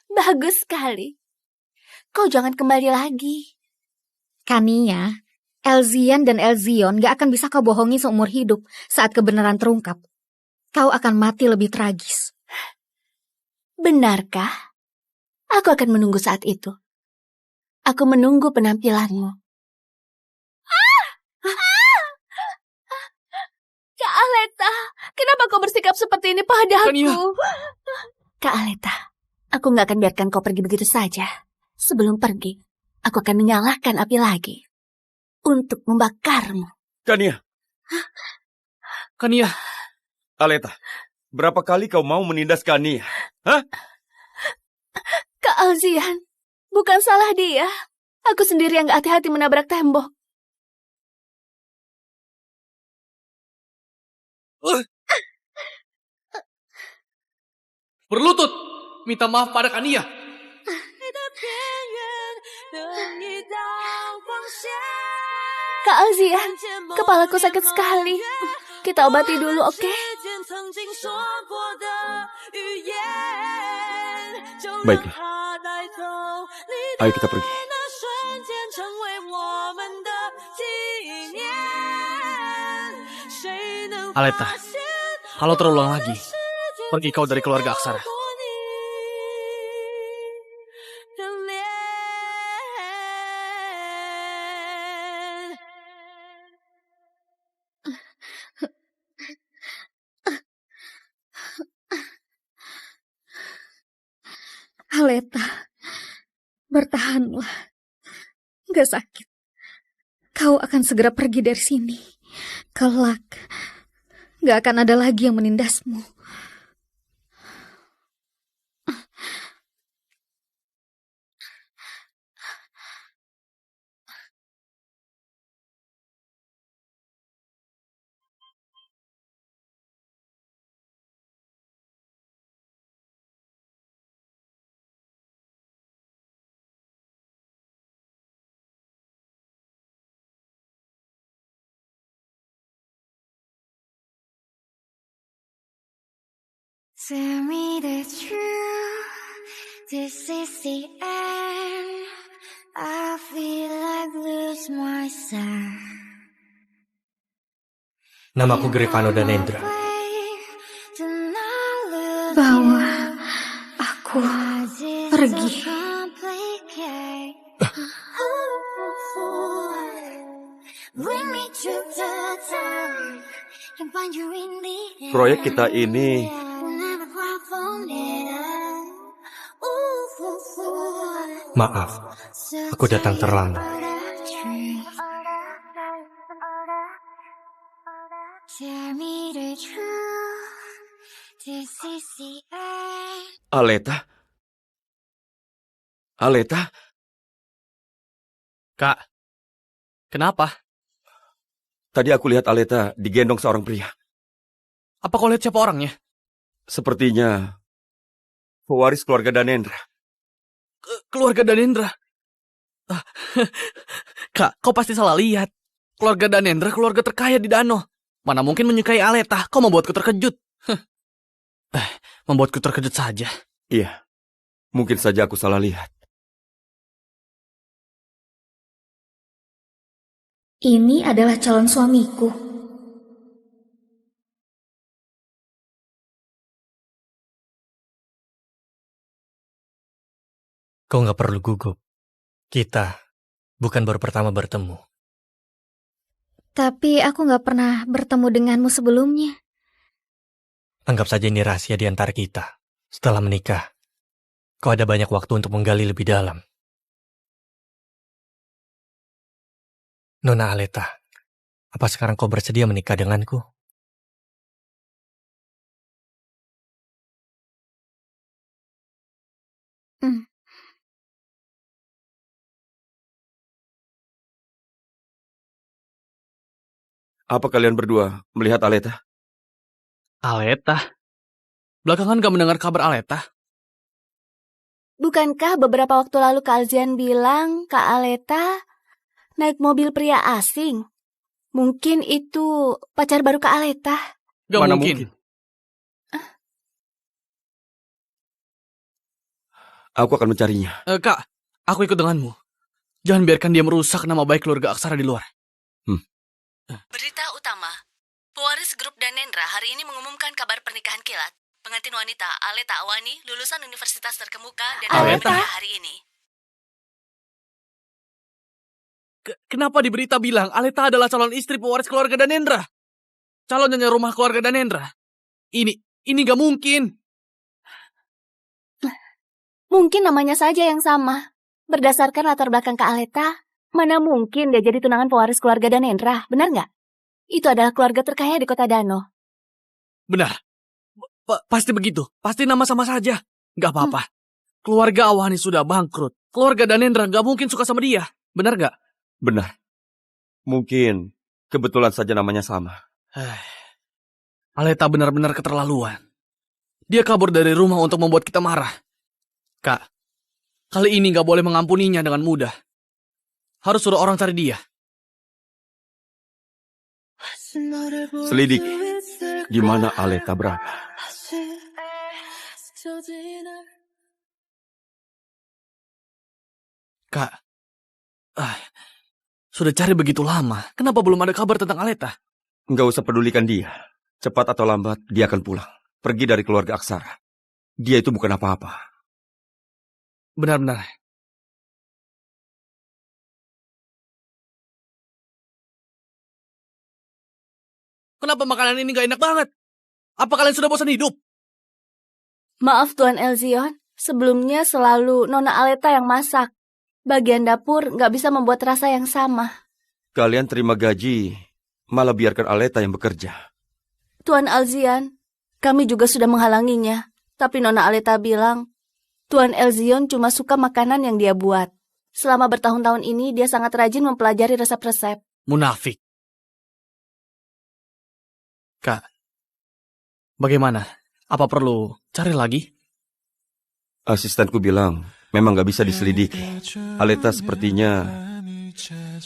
Speaker 3: Bagus sekali. Kau jangan kembali lagi.
Speaker 4: Kania, Elzian dan Elzion gak akan bisa kau bohongi seumur hidup saat kebenaran terungkap. Kau akan mati lebih tragis.
Speaker 3: Benarkah? Aku akan menunggu saat itu. Aku menunggu penampilanmu. Kak Aleta, kenapa kau bersikap seperti ini padaku?
Speaker 2: Kania.
Speaker 3: Kak Aleta, aku gak akan biarkan kau pergi begitu saja. Sebelum pergi, aku akan menyalakan api lagi. Untuk membakarmu.
Speaker 1: Kania,
Speaker 2: Kania,
Speaker 1: Aleta, berapa kali kau mau menindas Kania? Hah?
Speaker 3: Kak Alzian, bukan salah dia. Aku sendiri yang gak hati-hati menabrak tembok.
Speaker 2: berlutut, minta maaf pada Kania.
Speaker 3: Kak Alzian, kepalaku sakit sekali. Kita obati dulu, oke?
Speaker 1: Baiklah. Ayo kita pergi.
Speaker 2: Aleta, kalau terulang lagi, pergi kau dari keluarga Aksara.
Speaker 4: Aleta, bertahanlah. Gak sakit. Kau akan segera pergi dari sini. Kelak, gak akan ada lagi yang menindasmu.
Speaker 9: Tell me the truth, this is the end. I feel like lose myself.
Speaker 10: Namaku Grevano Danendra.
Speaker 4: Bawa aku pergi.
Speaker 1: Proyek kita ini
Speaker 10: Maaf, aku datang terlambat.
Speaker 9: Tell me the truth,
Speaker 1: Aleta? Aleta?
Speaker 2: Kak, kenapa?
Speaker 1: Tadi aku lihat Aleta digendong seorang pria.
Speaker 2: Apa kau lihat siapa orangnya?
Speaker 1: Sepertinya pewaris keluarga Danendra.
Speaker 2: Keluarga Danendra? Kak, kau pasti salah lihat. Keluarga Danendra keluarga terkaya di Danau. Mana mungkin menyukai Aleta? Kau membuatku terkejut. Membuatku terkejut saja.
Speaker 1: Iya, mungkin saja aku salah lihat.
Speaker 4: Ini adalah calon suamiku.
Speaker 10: Kau nggak perlu gugup. Kita bukan baru pertama bertemu.
Speaker 4: Tapi aku nggak pernah bertemu denganmu sebelumnya.
Speaker 10: Anggap saja ini rahasia di antara kita. Setelah menikah, kau ada banyak waktu untuk menggali lebih dalam. Nona Aleta, apa sekarang kau bersedia menikah denganku?
Speaker 1: Apa kalian berdua melihat Aleta?
Speaker 2: Aleta? Belakangan gak mendengar kabar Aleta?
Speaker 3: Bukankah beberapa waktu lalu Kak Alzian bilang Kak Aleta naik mobil pria asing? Mungkin itu pacar baru Kak Aleta.
Speaker 2: Gak
Speaker 1: Mana
Speaker 2: mungkin.
Speaker 1: Aku akan mencarinya.
Speaker 2: Kak, aku ikut denganmu. Jangan biarkan dia merusak nama baik keluarga Aksara di luar.
Speaker 3: Berita utama. Pewaris grup Danendra hari ini mengumumkan kabar pernikahan kilat. Pengantin wanita Aleta Awani, lulusan universitas terkemuka dan
Speaker 2: Aleta?
Speaker 3: menikah hari ini.
Speaker 2: Kenapa di berita bilang Aleta adalah calon istri pewaris keluarga Danendra? Calon nyonya rumah keluarga Danendra? Ini gak mungkin.
Speaker 3: Mungkin namanya saja yang sama. Berdasarkan latar belakang Kak Aleta, mana mungkin dia jadi tunangan pewaris keluarga Danendra, benar nggak? Itu adalah keluarga terkaya di kota Danau.
Speaker 2: Benar. Pasti begitu. Pasti nama sama saja. Gak apa-apa. Keluarga Awani sudah bangkrut. Keluarga Danendra gak mungkin suka sama dia. Benar gak?
Speaker 1: Benar. Mungkin kebetulan saja namanya sama.
Speaker 2: Aleta benar-benar keterlaluan. Dia kabur dari rumah untuk membuat kita marah. Kak, kali ini gak boleh mengampuninya dengan mudah. Harus suruh orang cari dia.
Speaker 1: Selidiki di mana Aleta berada.
Speaker 2: Kak, sudah cari begitu lama. Kenapa belum ada kabar tentang Aleta?
Speaker 1: Nggak usah pedulikan dia. Cepat atau lambat, dia akan pulang. Pergi dari keluarga Aksara. Dia itu bukan apa-apa.
Speaker 2: Benar-benar. Kenapa makanan ini gak enak banget? Apa kalian sudah bosan hidup?
Speaker 3: Maaf Tuan Elzion, sebelumnya selalu Nona Aleta yang masak. Bagian dapur nggak bisa membuat rasa yang sama.
Speaker 1: Kalian terima gaji, malah biarkan Aleta yang bekerja.
Speaker 3: Tuan Elzion, kami juga sudah menghalanginya. Tapi Nona Aleta bilang, Tuan Elzion cuma suka makanan yang dia buat. Selama bertahun-tahun ini, dia sangat rajin mempelajari resep-resep.
Speaker 2: Munafik. Kak, bagaimana? Apa perlu cari lagi?
Speaker 1: Asistenku bilang, memang nggak bisa diselidiki. Aleta sepertinya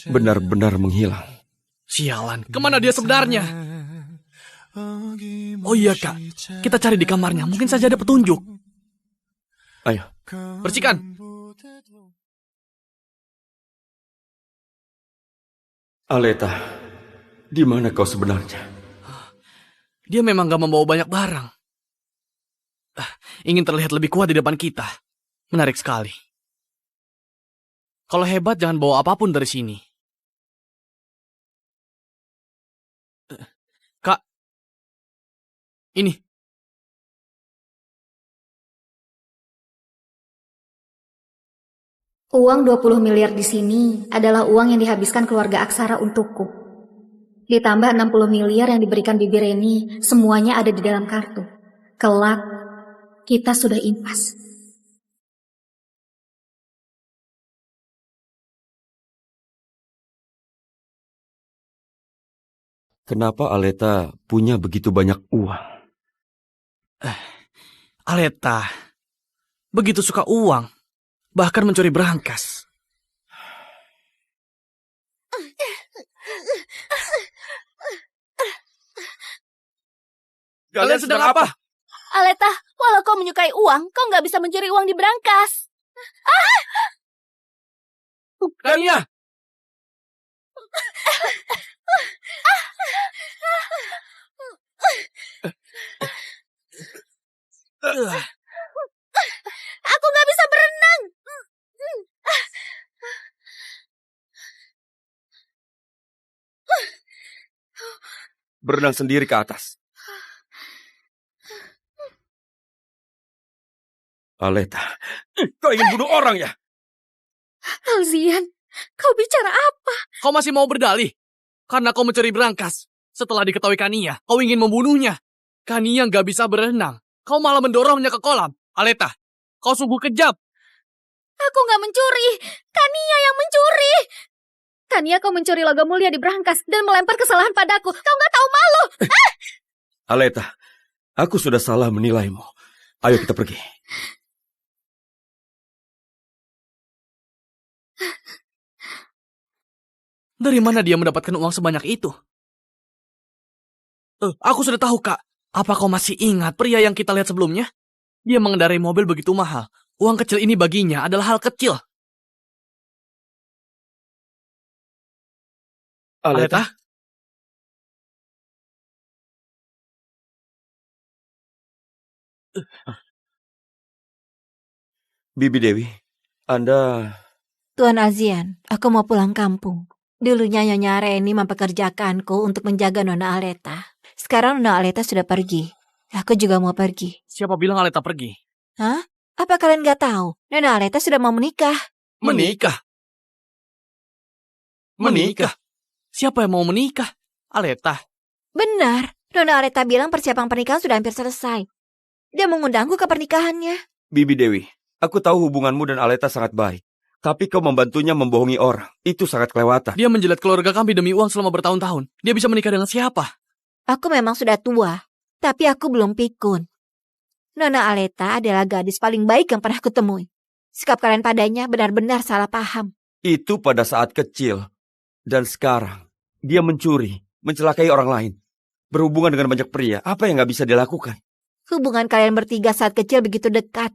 Speaker 1: benar-benar menghilang.
Speaker 2: Sialan, kemana dia sebenarnya? Oh iya Kak, kita cari di kamarnya, mungkin saja ada petunjuk.
Speaker 1: Ayo.
Speaker 2: Bersihkan.
Speaker 1: Aleta, di mana kau sebenarnya?
Speaker 2: Dia memang gak membawa banyak barang. Ingin terlihat lebih kuat di depan kita. Menarik sekali. Kalau hebat jangan bawa apapun dari sini. Kak, ini.
Speaker 4: Uang 20 miliar di sini adalah uang yang dihabiskan keluarga Aksara untukku. Ditambah 60 miliar yang diberikan Bibi Reni, semuanya ada di dalam kartu. Kelak, kita sudah impas.
Speaker 1: Kenapa Aleta punya begitu banyak uang?
Speaker 2: Aleta begitu suka uang, bahkan mencuri berangkas.
Speaker 1: Kalian sedang apa?
Speaker 3: Aleta, walau kau menyukai uang, kau nggak bisa mencuri uang di berangkas.
Speaker 1: Kania!
Speaker 3: Aku nggak bisa berenang.
Speaker 1: Berenang sendiri ke atas. Aleta, kau ingin bunuh orang ya?
Speaker 4: Alzian, kau bicara apa?
Speaker 2: Kau masih mau berdalih? Karena kau mencuri berangkas. Setelah diketahui Kania, kau ingin membunuhnya. Kania nggak bisa berenang. Kau malah mendorongnya ke kolam. Aleta, kau sungguh kejam.
Speaker 4: Aku nggak mencuri. Kania yang mencuri. Kania, kau mencuri logam mulia di berangkas dan melempar kesalahan padaku. Kau nggak tahu malu.
Speaker 1: Aleta, aku sudah salah menilaimu. Ayo kita pergi.
Speaker 2: Dari mana dia mendapatkan uang sebanyak itu? Aku sudah tahu, Kak. Apa kau masih ingat pria yang kita lihat sebelumnya? Dia mengendarai mobil begitu mahal. Uang kecil ini baginya adalah hal kecil. Aleta?
Speaker 1: Bibi Dewi, Anda...
Speaker 5: Tuan Alzian, aku mau pulang kampung. Dulunya Nyonya Reni mempekerjakanku untuk menjaga Nona Aleta. Sekarang Nona Aleta sudah pergi. Aku juga mau pergi.
Speaker 2: Siapa bilang Aleta pergi?
Speaker 5: Hah? Apa kalian gak tahu? Nona Aleta sudah mau menikah.
Speaker 2: Menikah? Menikah? Siapa yang mau menikah? Aleta?
Speaker 5: Benar. Nona Aleta bilang persiapan pernikahan sudah hampir selesai. Dia mengundangku ke pernikahannya.
Speaker 1: Bibi Dewi, aku tahu hubunganmu dan Aleta sangat baik. Tapi kau membantunya membohongi orang. Itu sangat kelewatan.
Speaker 2: Dia menjilat keluarga kami demi uang selama bertahun-tahun. Dia bisa menikah dengan siapa?
Speaker 5: Aku memang sudah tua, tapi aku belum pikun. Nona Aleta adalah gadis paling baik yang pernah kutemui. Sikap kalian padanya benar-benar salah paham.
Speaker 1: Itu pada saat kecil. Dan sekarang, dia mencuri, mencelakai orang lain. Berhubungan dengan banyak pria, apa yang gak bisa dilakukan?
Speaker 5: Hubungan kalian bertiga saat kecil begitu dekat.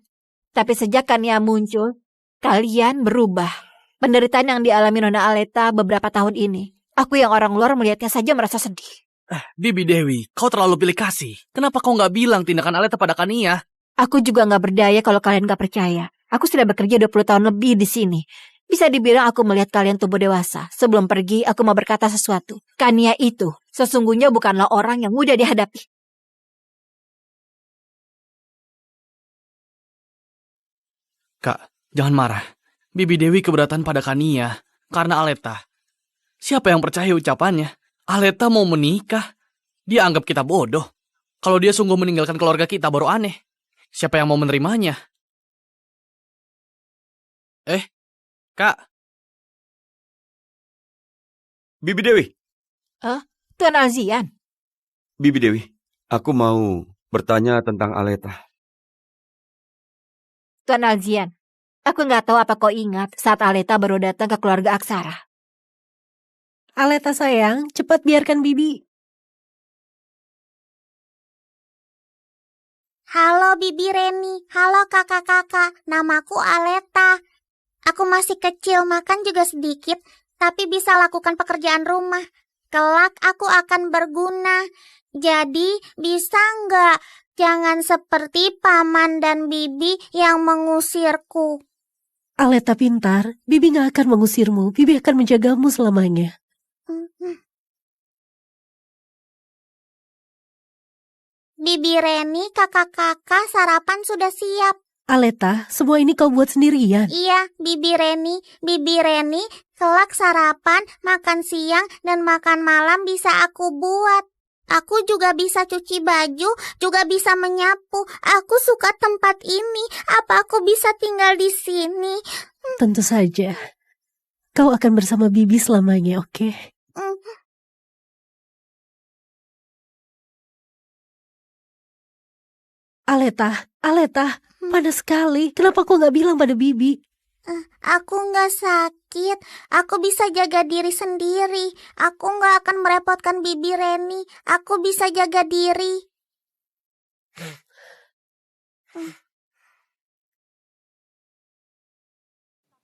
Speaker 5: Tapi sejak Kania muncul, kalian berubah. Penderitaan yang dialami Nona Aleta beberapa tahun ini. Aku yang orang luar melihatnya saja merasa sedih.
Speaker 2: Bibi Dewi, kau terlalu pilih kasih. Kenapa kau nggak bilang tindakan Aleta pada Kania?
Speaker 5: Aku juga nggak berdaya kalau kalian nggak percaya. Aku sudah bekerja 20 tahun lebih di sini. Bisa dibilang aku melihat kalian tumbuh dewasa. Sebelum pergi, aku mau berkata sesuatu. Kania itu sesungguhnya bukanlah orang yang mudah dihadapi.
Speaker 2: Kak, jangan marah. Bibi Dewi keberatan pada Kania karena Aleta. Siapa yang percaya ucapannya? Aleta mau menikah. Dia anggap kita bodoh. Kalau dia sungguh meninggalkan keluarga kita baru aneh. Siapa yang mau menerimanya? Kak.
Speaker 1: Bibi Dewi.
Speaker 5: Tuan Alzian.
Speaker 1: Bibi Dewi, aku mau bertanya tentang Aleta.
Speaker 5: Tuan Alzian, aku nggak tahu apa kau ingat saat Aleta baru datang ke keluarga Aksara.
Speaker 8: Aleta sayang, cepat biarkan Bibi.
Speaker 6: Halo Bibi Reni, halo kakak-kakak, namaku Aleta. Aku masih kecil, makan juga sedikit, tapi bisa lakukan pekerjaan rumah. Kelak aku akan berguna. Jadi bisa nggak? Jangan seperti paman dan bibi yang mengusirku.
Speaker 8: Aleta pintar, Bibi gak akan mengusirmu. Bibi akan menjagamu selamanya.
Speaker 6: Bibi Reni, kakak-kakak, sarapan sudah siap.
Speaker 8: Aleta, semua ini kau buat sendirian.
Speaker 6: Iya, Bibi Reni, kelak sarapan, makan siang, dan makan malam bisa aku buat. Aku juga bisa cuci baju, juga bisa menyapu. Aku suka tempat ini. Apa aku bisa tinggal di sini?
Speaker 8: Tentu saja. Kau akan bersama Bibi selamanya, oke? Aleta, panas sekali. Kenapa kau nggak bilang pada Bibi?
Speaker 6: Aku nggak sakit. Aku bisa jaga diri sendiri. Aku nggak akan merepotkan Bibi Reni. Aku bisa jaga diri.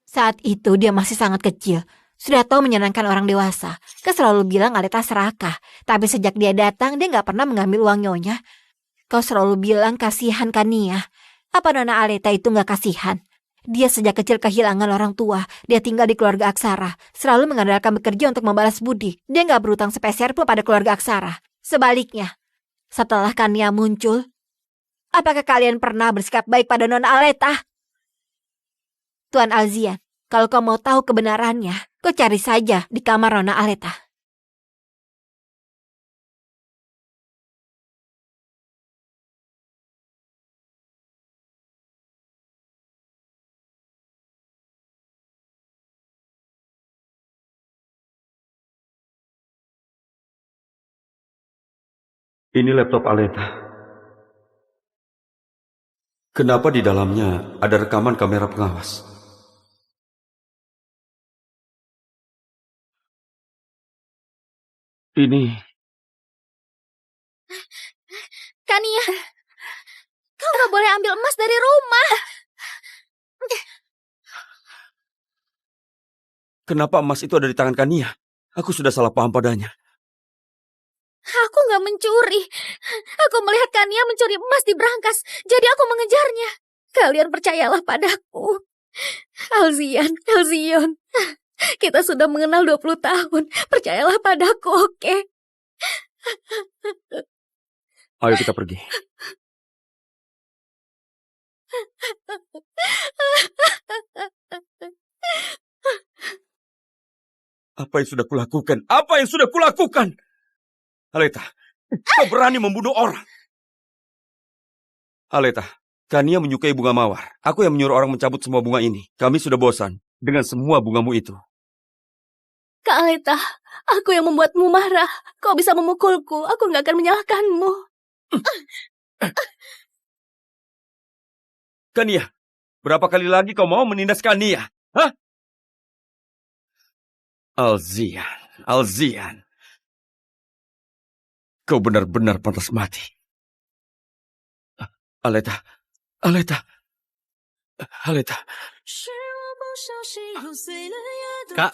Speaker 5: Saat itu dia masih sangat kecil. Sudah tahu menyenangkan orang dewasa. Kau selalu bilang Aleta serakah. Tapi sejak dia datang, dia nggak pernah mengambil uang nyonya. Kau selalu bilang kasihan Kania. Apa Nona Aleta itu nggak kasihan? Dia sejak kecil kehilangan orang tua. Dia tinggal di keluarga Aksara. Selalu mengandalkan bekerja untuk membalas budi. Dia nggak berutang sepeser pun pada keluarga Aksara. Sebaliknya, setelah Kania muncul, apakah kalian pernah bersikap baik pada Nona Aleta? Tuan Alzian, kalau kau mau tahu kebenarannya, kau cari saja di kamar Nona Aleta.
Speaker 1: Ini laptop Aleta. Kenapa di dalamnya ada rekaman kamera pengawas? Ini...
Speaker 3: Kania, kau nggak boleh ambil emas dari rumah.
Speaker 1: Kenapa emas itu ada di tangan Kania? Aku sudah salah paham padanya.
Speaker 3: Aku nggak mencuri. Aku melihat Kania mencuri emas di brankas. Jadi aku mengejarnya. Kalian percayalah padaku. Alzion. Kita sudah mengenal 20 tahun. Percayalah padaku, oke?
Speaker 1: Ayo kita pergi. Apa yang sudah kulakukan? Apa yang sudah kulakukan? Aleta, kau berani membunuh orang. Aleta, Kania menyukai bunga mawar. Aku yang menyuruh orang mencabut semua bunga ini. Kami sudah bosan dengan semua bungamu itu.
Speaker 3: Kak Aleta, aku yang membuatmu marah. Kau bisa memukulku, aku nggak akan menyalahkanmu.
Speaker 1: Kania, berapa kali lagi kau mau menindas Kania? Hah? Alzian. Kau benar-benar pantas mati. Aleta.
Speaker 2: Kak.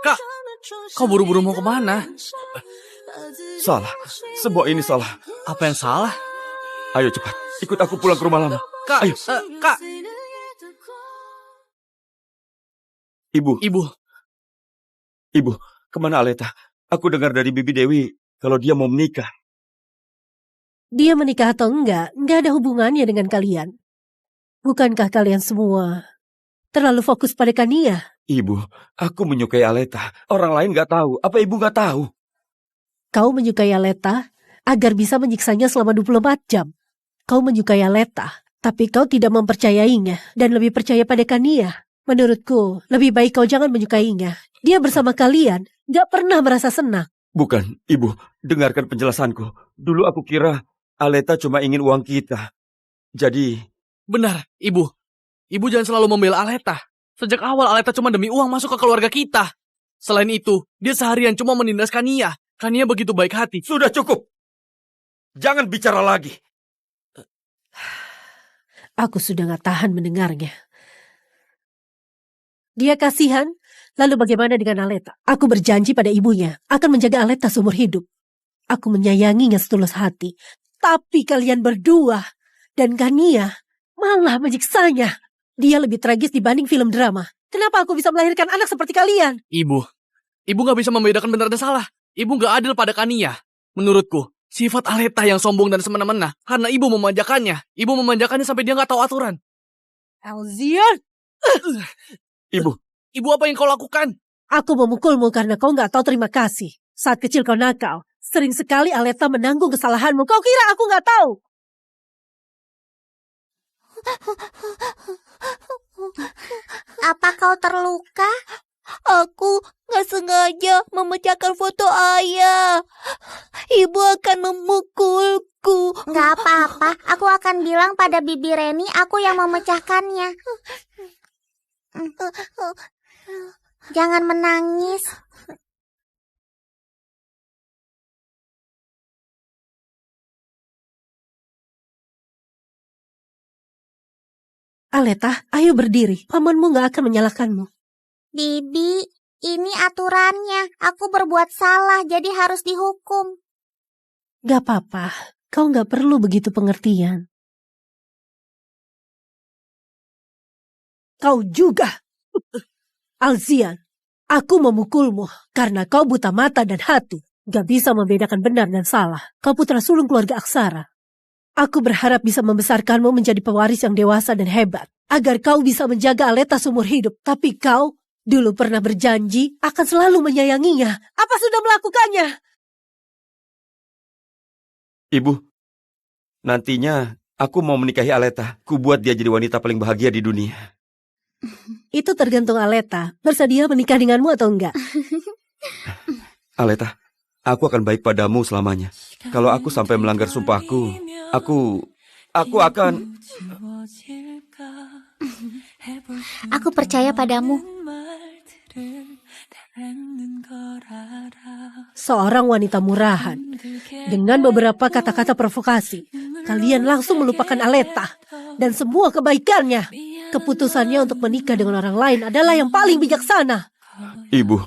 Speaker 2: Kak, kau buru-buru mau kemana?
Speaker 1: Salah, semua ini salah.
Speaker 2: Apa yang salah?
Speaker 1: Ayo cepat, ikut aku pulang ke rumah lama.
Speaker 2: Kak,
Speaker 1: ayo.
Speaker 2: Kak.
Speaker 1: Ibu, kemana Aleta? Aku dengar dari Bibi Dewi kalau dia mau menikah.
Speaker 8: Dia menikah atau enggak ada hubungannya dengan kalian. Bukankah kalian semua terlalu fokus pada Kania?
Speaker 1: Ibu, aku menyukai Aleta. Orang lain gak tahu. Apa ibu gak tahu?
Speaker 8: Kau menyukai Aleta agar bisa menyiksanya selama 24 jam. Kau menyukai Aleta, tapi kau tidak mempercayainya dan lebih percaya pada Kania. Menurutku, lebih baik kau jangan menyukainya. Dia bersama kalian, gak pernah merasa senang.
Speaker 1: Bukan, Ibu. Dengarkan penjelasanku. Dulu aku kira Aleta cuma ingin uang kita. Jadi...
Speaker 2: Benar, Ibu. Ibu jangan selalu membela Aleta. Sejak awal Aleta cuma demi uang masuk ke keluarga kita. Selain itu, dia seharian cuma menindas Kania. Kania begitu baik hati.
Speaker 1: Sudah cukup. Jangan bicara lagi.
Speaker 8: Aku sudah gak tahan mendengarnya. Dia kasihan, lalu bagaimana dengan Aleta? Aku berjanji pada ibunya akan menjaga Aleta seumur hidup. Aku menyayanginya setulus hati. Tapi kalian berdua dan Kania malah menyiksanya. Dia lebih tragis dibanding film drama. Kenapa aku bisa melahirkan anak seperti kalian?
Speaker 2: Ibu gak bisa membedakan benar dan salah. Ibu gak adil pada Kania. Menurutku, sifat Aleta yang sombong dan semena-mena karena ibu memanjakannya. Ibu memanjakannya sampai dia gak tahu aturan.
Speaker 8: Alzian!
Speaker 1: Ibu,
Speaker 2: Ibu, apa yang kau lakukan?
Speaker 8: Aku memukulmu karena kau nggak tahu terima kasih. Saat kecil kau nakal. Sering sekali Aleta menanggung kesalahanmu. Kau kira aku nggak tahu?
Speaker 6: Apa kau terluka?
Speaker 9: Aku nggak sengaja memecahkan foto ayah. Ibu akan memukulku.
Speaker 6: Nggak apa-apa, aku akan bilang pada Bibi Reni aku yang memecahkannya. Jangan menangis.
Speaker 8: Aleta, ayo berdiri. Pamanmu nggak akan menyalahkanmu.
Speaker 6: Bibi, ini aturannya. Aku berbuat salah, jadi harus dihukum.
Speaker 8: Gak apa-apa. Kau nggak perlu begitu pengertian. Kau juga. Alzian, aku memukulmu karena kau buta mata dan hati. Gak bisa membedakan benar dan salah. Kau putra sulung keluarga Aksara. Aku berharap bisa membesarkanmu menjadi pewaris yang dewasa dan hebat. Agar kau bisa menjaga Aleta seumur hidup. Tapi kau dulu pernah berjanji akan selalu menyayanginya. Apa sudah melakukannya?
Speaker 1: Ibu, nantinya aku mau menikahi Aleta. Ku buat dia jadi wanita paling bahagia di dunia.
Speaker 8: Itu tergantung Aleta. Bersedia menikah denganmu atau enggak?
Speaker 1: Aleta, aku akan baik padamu selamanya. Kalau aku sampai melanggar sumpahku, aku akan...
Speaker 6: Aku percaya padamu.
Speaker 8: Seorang wanita murahan. Dengan beberapa kata-kata provokasi, kalian langsung melupakan Aleta dan semua kebaikannya. Keputusannya untuk menikah dengan orang lain adalah yang paling bijaksana.
Speaker 1: Ibu,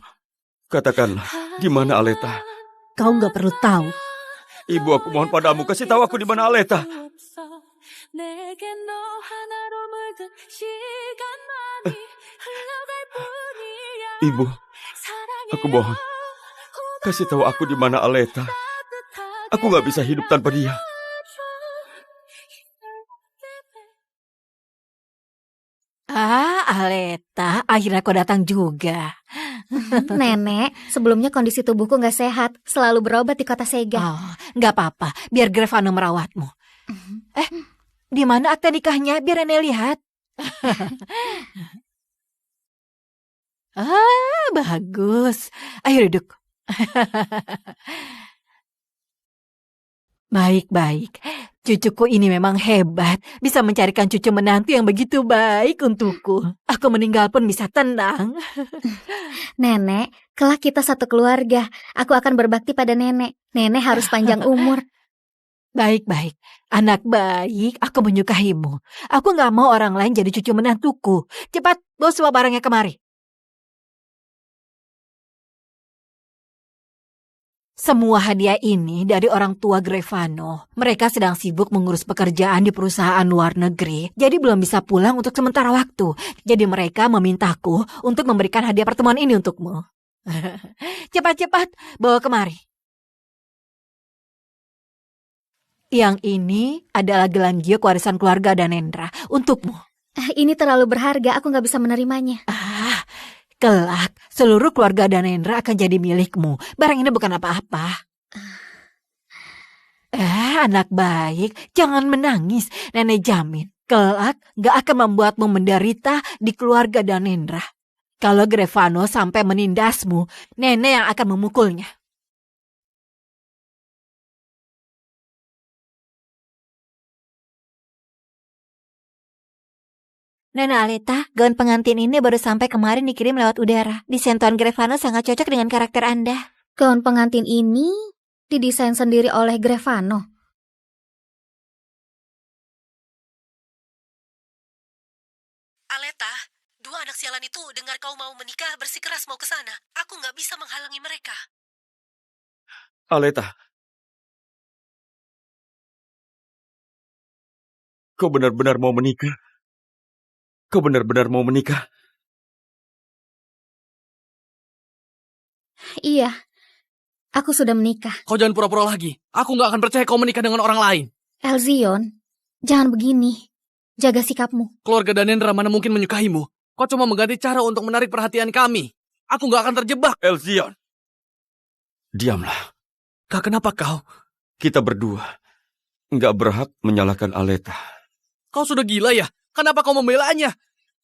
Speaker 1: katakanlah, di mana Aleta?
Speaker 8: Kau nggak perlu tahu.
Speaker 1: Ibu, aku mohon padamu, kasih tahu aku di mana Aleta. Ibu, aku mohon, kasih tahu aku di mana Aleta. Aku nggak bisa hidup tanpa dia.
Speaker 5: Aleta, akhirnya kau datang juga.
Speaker 4: Nenek, sebelumnya kondisi tubuhku nggak sehat, selalu berobat di kota Sega.
Speaker 5: Oh, nggak apa-apa, biar Grevano merawatmu. Di mana akta nikahnya? Biar Nenek lihat. Bagus. Ayo duduk. Baik-baik. Cucuku ini memang hebat. Bisa mencarikan cucu menantu yang begitu baik untukku. Aku meninggal pun bisa tenang.
Speaker 4: Nenek, kelak kita satu keluarga. Aku akan berbakti pada nenek. Nenek harus panjang umur.
Speaker 5: Baik-baik. Anak baik, aku menyukaimu. Aku gak mau orang lain jadi cucu menantuku. Cepat, bawa semua barangnya kemari. Semua hadiah ini dari orang tua Grevano. Mereka sedang sibuk mengurus pekerjaan di perusahaan luar negeri, jadi belum bisa pulang untuk sementara waktu. Jadi mereka memintaku untuk memberikan hadiah pertemuan ini untukmu. Cepat-cepat, bawa kemari. Yang ini adalah gelang giok warisan keluarga Danendra untukmu.
Speaker 4: Ini terlalu berharga, aku nggak bisa menerimanya.
Speaker 5: Kelak, seluruh keluarga Danendra akan jadi milikmu. Barang ini bukan apa-apa. Anak baik, jangan menangis. Nenek jamin, kelak gak akan membuatmu menderita di keluarga Danendra. Kalau Grevano sampai menindasmu, nenek yang akan memukulnya.
Speaker 9: Nona Aleta, gaun pengantin ini baru sampai kemarin dikirim lewat udara. Desain Tuan Grevano sangat cocok dengan karakter Anda.
Speaker 4: Gaun pengantin ini didesain sendiri oleh Grevano.
Speaker 8: Aleta, dua anak sialan itu dengar kau mau menikah bersikeras mau ke sana. Aku nggak bisa menghalangi mereka.
Speaker 1: Aleta, kau benar-benar mau menikah? Kau benar-benar mau menikah?
Speaker 4: Iya, aku sudah menikah.
Speaker 2: Kau jangan pura-pura lagi. Aku nggak akan percaya kau menikah dengan orang lain.
Speaker 4: Elzion, jangan begini. Jaga sikapmu.
Speaker 2: Keluarga Danendra mana mungkin menyukaimu. Kau cuma mengganti cara untuk menarik perhatian kami. Aku nggak akan terjebak.
Speaker 1: Elzion, diamlah.
Speaker 2: Kak, kenapa kau?
Speaker 1: Kita berdua nggak berhak menyalahkan Aleta.
Speaker 2: Kau sudah gila ya? Kenapa kau membelanya?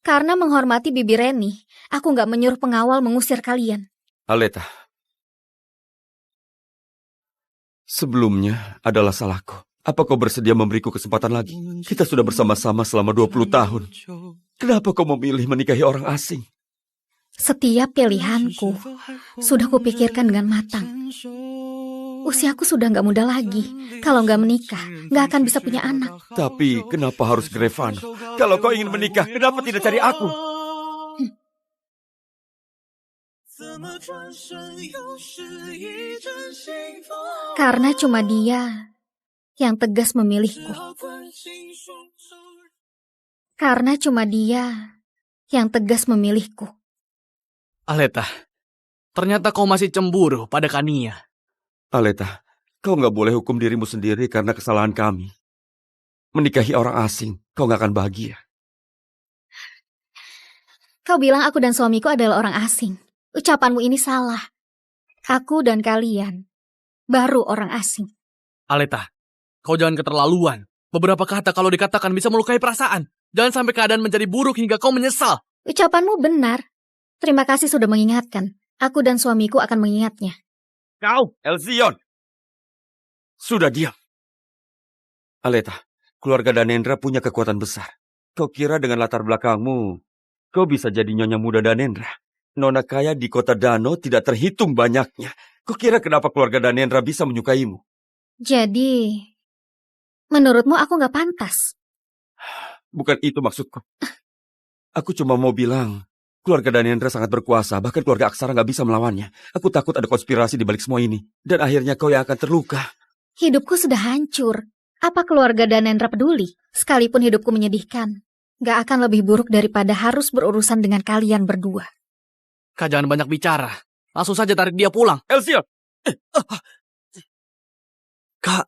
Speaker 4: Karena menghormati Bibi Reni, aku nggak menyuruh pengawal mengusir kalian.
Speaker 1: Aleta, sebelumnya adalah salahku. Apa kau bersedia memberiku kesempatan lagi? Kita sudah bersama-sama selama 20 tahun. Kenapa kau memilih menikahi orang asing?
Speaker 4: Setiap pilihanku sudah kupikirkan dengan matang. Usiaku sudah nggak muda lagi. Kalau nggak menikah, nggak akan bisa punya anak.
Speaker 1: Tapi kenapa harus Grevano? Kalau kau ingin menikah, kenapa tidak cari aku?
Speaker 4: Karena cuma dia yang tegas memilihku. Karena cuma dia yang tegas memilihku.
Speaker 2: Aleta, ternyata kau masih cemburu pada Kania.
Speaker 1: Aleta, kau nggak boleh hukum dirimu sendiri karena kesalahan kami. Menikahi orang asing, kau nggak akan bahagia.
Speaker 4: Kau bilang aku dan suamiku adalah orang asing. Ucapanmu ini salah. Aku dan kalian baru orang asing.
Speaker 2: Aleta, kau jangan keterlaluan. Beberapa kata kalau dikatakan bisa melukai perasaan. Jangan sampai keadaan menjadi buruk hingga kau menyesal.
Speaker 4: Ucapanmu benar. Terima kasih sudah mengingatkan. Aku dan suamiku akan mengingatnya.
Speaker 2: Kau,
Speaker 1: Elzion! Sudah diam. Aleta, keluarga Danendra punya kekuatan besar. Kau kira dengan latar belakangmu, kau bisa jadi nyonya muda Danendra? Nona kaya di kota Dano tidak terhitung banyaknya. Kau kira kenapa keluarga Danendra bisa menyukaimu?
Speaker 4: Jadi, menurutmu aku nggak pantas?
Speaker 1: Bukan itu maksudku. Aku cuma mau bilang, keluarga Danendra sangat berkuasa, bahkan keluarga Aksara nggak bisa melawannya. Aku takut ada konspirasi di balik semua ini. Dan akhirnya kau yang akan terluka.
Speaker 4: Hidupku sudah hancur. Apa keluarga Danendra peduli? Sekalipun hidupku menyedihkan, nggak akan lebih buruk daripada harus berurusan dengan kalian berdua.
Speaker 2: Kak, jangan banyak bicara. Langsung saja tarik dia pulang.
Speaker 1: Elzion!
Speaker 2: Kak,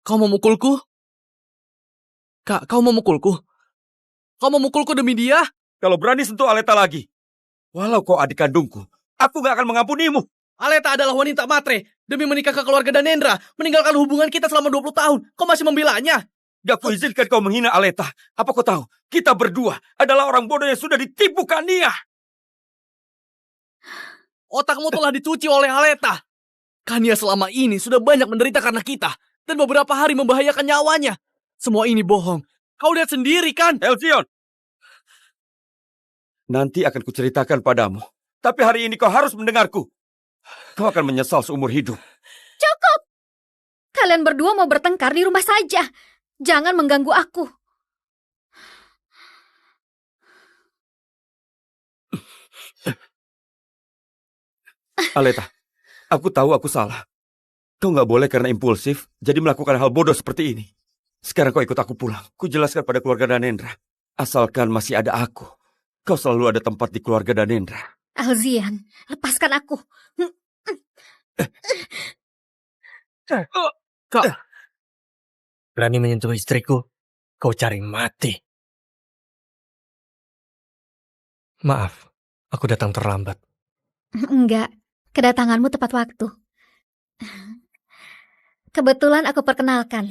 Speaker 2: kau mau mukulku? Kak, kau mau mukulku? Kau mau mukulku demi dia?
Speaker 1: Kalau berani sentuh Aleta lagi, walau kau adik kandungku, aku gak akan mengampunimu.
Speaker 2: Aleta adalah wanita matre. Demi menikah ke keluarga Danendra, meninggalkan hubungan kita selama 20 tahun. Kau masih membelanya?
Speaker 1: Gak kuizinkan kau menghina Aleta. Apa kau tahu, kita berdua adalah orang bodoh yang sudah ditipu Kania.
Speaker 2: Otakmu telah dicuci oleh Aleta. Kania selama ini sudah banyak menderita karena kita. Dan beberapa hari membahayakan nyawanya. Semua ini bohong. Kau lihat sendiri kan?
Speaker 1: Elzion! Nanti akan kuceritakan padamu. Tapi hari ini kau harus mendengarku. Kau akan menyesal seumur hidup.
Speaker 4: Cukup! Kalian berdua mau bertengkar di rumah saja. Jangan mengganggu aku.
Speaker 1: Aleta, aku tahu aku salah. Kau gak boleh karena impulsif, jadi melakukan hal bodoh seperti ini. Sekarang kau ikut aku pulang. Ku jelaskan pada keluarga Danendra. Asalkan masih ada aku, kau selalu ada tempat di keluarga Danendra.
Speaker 4: Alzian, lepaskan aku.
Speaker 2: Kak,
Speaker 10: Berani menyentuh istriku, kau cari mati. Maaf, aku datang terlambat.
Speaker 4: Enggak, kedatanganmu tepat waktu. Kebetulan aku perkenalkan.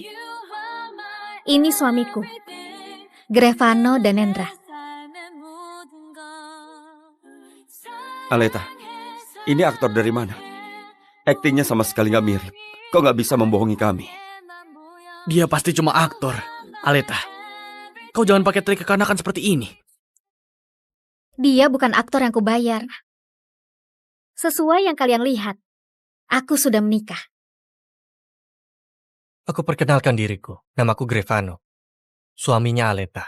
Speaker 4: Ini suamiku, Grevano Danendra.
Speaker 1: Aleta, ini aktor dari mana? Aktingnya sama sekali gak mirip. Kau gak bisa membohongi kami.
Speaker 2: dia pasti cuma aktor. Aleta, kau jangan pakai trik kekanakan seperti ini.
Speaker 4: Dia bukan aktor yang kubayar. Sesuai yang kalian lihat, aku sudah menikah.
Speaker 10: Aku perkenalkan diriku, namaku Grevano. Suaminya Aleta.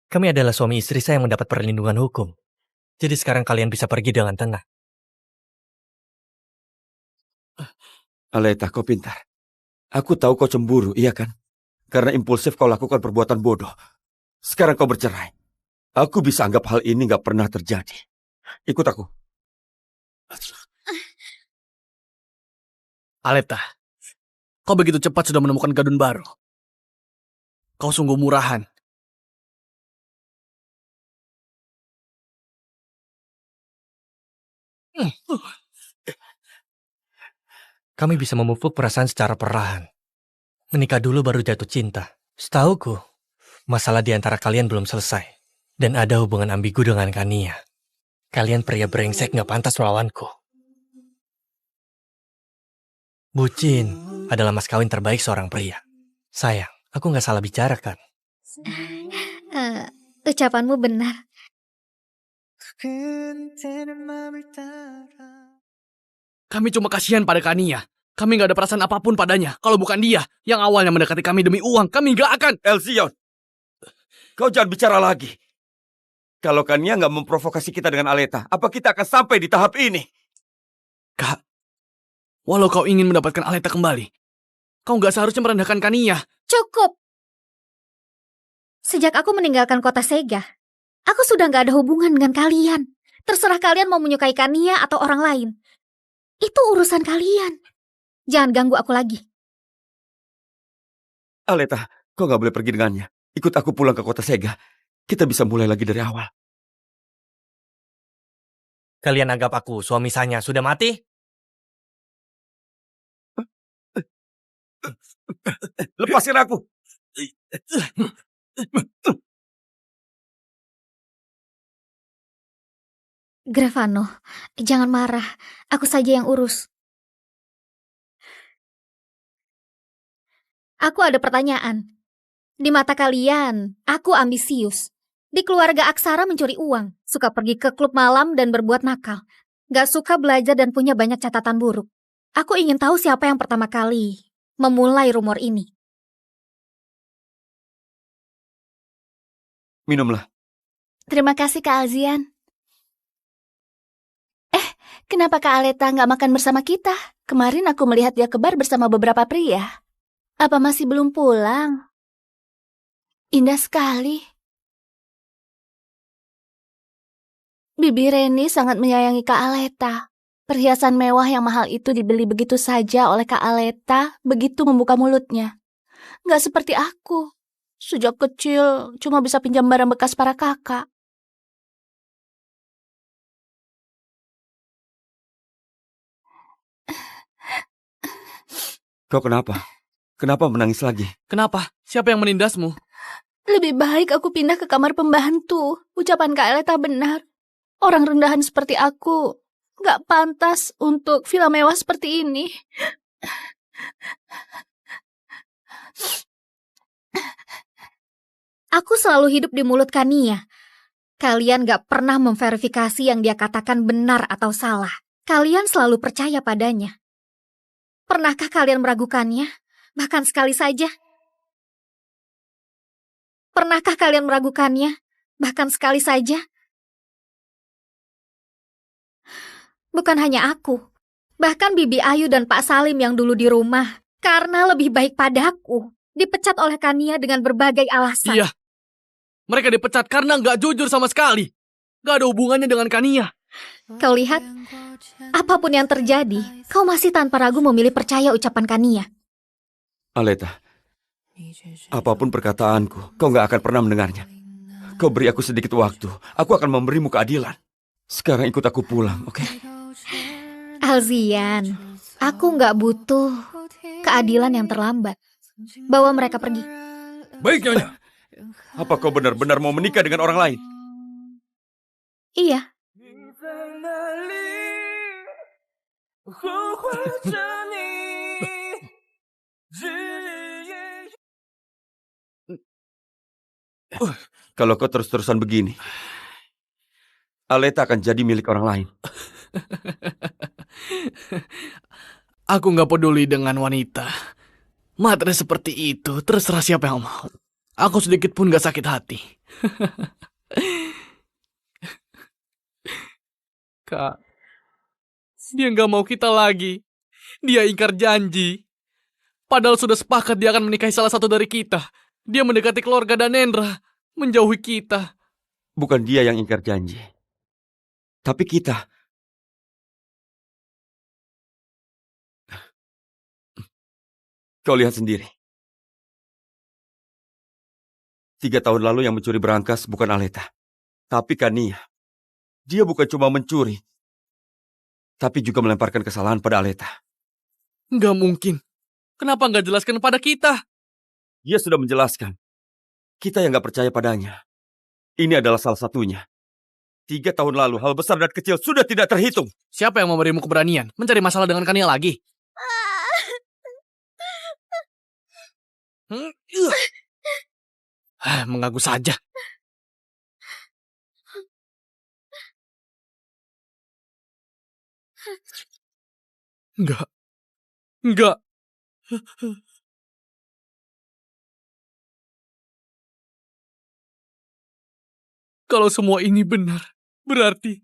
Speaker 10: Kami adalah suami istri saya yang mendapat perlindungan hukum. Jadi sekarang kalian bisa pergi dengan tenang.
Speaker 1: Aleta, kau pintar. Aku tahu kau cemburu, iya kan? Karena impulsif kau lakukan perbuatan bodoh. Sekarang kau bercerai. Aku bisa anggap hal ini gak pernah terjadi. Ikut aku.
Speaker 2: Aleta, kau begitu cepat sudah menemukan gadun baru. Kau sungguh murahan.
Speaker 10: kami bisa memupuk perasaan secara perlahan. Menikah dulu baru jatuh cinta. Setauku, masalah di antara kalian belum selesai. Dan ada hubungan ambigu dengan Kania. Kalian pria brengsek gak pantas melawanku. Bucin adalah mas kawin terbaik seorang pria. Sayang, aku gak salah bicara kan?
Speaker 4: Ucapanmu benar.
Speaker 2: Kami cuma kasihan pada Kania. Kami gak ada perasaan apapun padanya. Kalau bukan dia, yang awalnya mendekati kami demi uang, kami gak akan.
Speaker 1: Elzion, kau jangan bicara lagi. Kalau Kania nggak memprovokasi kita dengan Aleta, apa kita akan sampai di tahap ini?
Speaker 2: Kak, walau kau ingin mendapatkan Aleta kembali, kau gak seharusnya merendahkan Kania.
Speaker 4: Cukup. Sejak aku meninggalkan kota Sega, aku sudah gak ada hubungan dengan kalian. Terserah kalian mau menyukai Kania atau orang lain. Itu urusan kalian. Jangan ganggu aku lagi.
Speaker 1: Aleta, kau nggak boleh pergi dengannya. Ikut aku pulang ke kota Sega. Kita bisa mulai lagi dari awal.
Speaker 10: Kalian anggap aku suami sahnya sudah mati?
Speaker 1: Lepaskan aku.
Speaker 4: Grevano, jangan marah. Aku saja yang urus. Aku ada pertanyaan. Di mata kalian, aku ambisius. Di keluarga Aksara mencuri uang, suka pergi ke klub malam dan berbuat nakal. Gak suka belajar dan punya banyak catatan buruk. Aku ingin tahu siapa yang pertama kali memulai rumor ini.
Speaker 1: Minumlah.
Speaker 3: Terima kasih Kak Alzian. Kenapa Kak Aleta nggak makan bersama kita? Kemarin aku melihat dia ke bar bersama beberapa pria. Apa masih belum pulang? Indah sekali. Bibi Reni sangat menyayangi Kak Aleta. Perhiasan mewah yang mahal itu dibeli begitu saja oleh Kak Aleta begitu membuka mulutnya. Nggak seperti aku. Sejak kecil cuma bisa pinjam barang bekas para kakak.
Speaker 1: Kau kenapa? Kenapa menangis lagi?
Speaker 2: Kenapa? Siapa yang menindasmu?
Speaker 3: Lebih baik aku pindah ke kamar pembantu. Ucapan Kak Aleta benar. Orang rendahan seperti aku nggak pantas untuk villa mewah seperti ini.
Speaker 4: Aku selalu hidup di mulut Kania. Kalian gak pernah memverifikasi yang dia katakan benar atau salah. Kalian selalu percaya padanya. Pernahkah kalian meragukannya? Bahkan sekali saja. Pernahkah kalian meragukannya? Bahkan sekali saja. Bukan hanya aku. Bahkan Bibi Ayu dan Pak Salim yang dulu di rumah, karena lebih baik padaku, dipecat oleh Kania dengan berbagai alasan.
Speaker 2: Iya. Mereka dipecat karena nggak jujur sama sekali. Nggak ada hubungannya dengan Kania.
Speaker 4: Kau lihat, apapun yang terjadi, kau masih tanpa ragu memilih percaya ucapan Kania.
Speaker 1: Aleta, apapun perkataanku, kau nggak akan pernah mendengarnya. Kau beri aku sedikit waktu, aku akan memberimu keadilan. Sekarang ikut aku pulang, oke?
Speaker 4: Alzian, aku nggak butuh keadilan yang terlambat. Bawa mereka pergi.
Speaker 1: Baik, Nyonya. Apa kau benar-benar mau menikah dengan orang lain?
Speaker 4: Iya.
Speaker 1: Kalau kau terus-terusan begini, Aleta akan jadi milik orang lain.
Speaker 2: Aku nggak peduli dengan wanita. Matre seperti itu, terserah siapa yang mau. Aku sedikit pun gak sakit hati. Kak, dia gak mau kita lagi. Dia ingkar janji. Padahal sudah sepakat dia akan menikahi salah satu dari kita. Dia mendekati keluarga Danendra, menjauhi kita.
Speaker 1: Bukan dia yang ingkar janji. Tapi kita. Kau lihat sendiri. 3 tahun lalu yang mencuri berangkas bukan Aleta, tapi Kania. Dia bukan cuma mencuri, tapi juga melemparkan kesalahan pada Aleta.
Speaker 2: Nggak mungkin. Kenapa nggak jelaskan pada kita?
Speaker 1: Dia sudah menjelaskan. Kita yang nggak percaya padanya. Ini adalah salah satunya. 3 tahun lalu, hal besar dan kecil sudah tidak terhitung.
Speaker 2: Siapa yang memberimu keberanian mencari masalah dengan Kania lagi? Mengaku saja. Enggak. Enggak. Kalau semua ini benar, berarti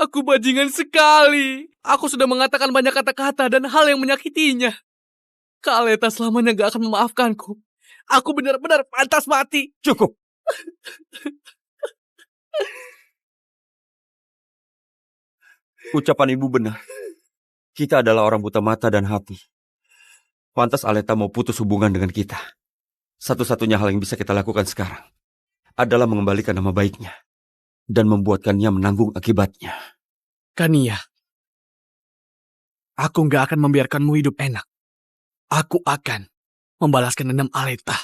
Speaker 2: aku bajingan sekali. Aku sudah mengatakan banyak kata-kata dan hal yang menyakitinya. Kak Aleta selamanya gak akan memaafkanku. Aku benar-benar pantas mati.
Speaker 1: Cukup. Ucapan ibu benar. Kita adalah orang buta mata dan hati. Pantas Aleta mau putus hubungan dengan kita. Satu-satunya hal yang bisa kita lakukan sekarang adalah mengembalikan nama baiknya dan membuatkannya menanggung akibatnya.
Speaker 2: Kania, aku gak akan membiarkanmu hidup enak. Aku akan membalaskan dendam Aleta.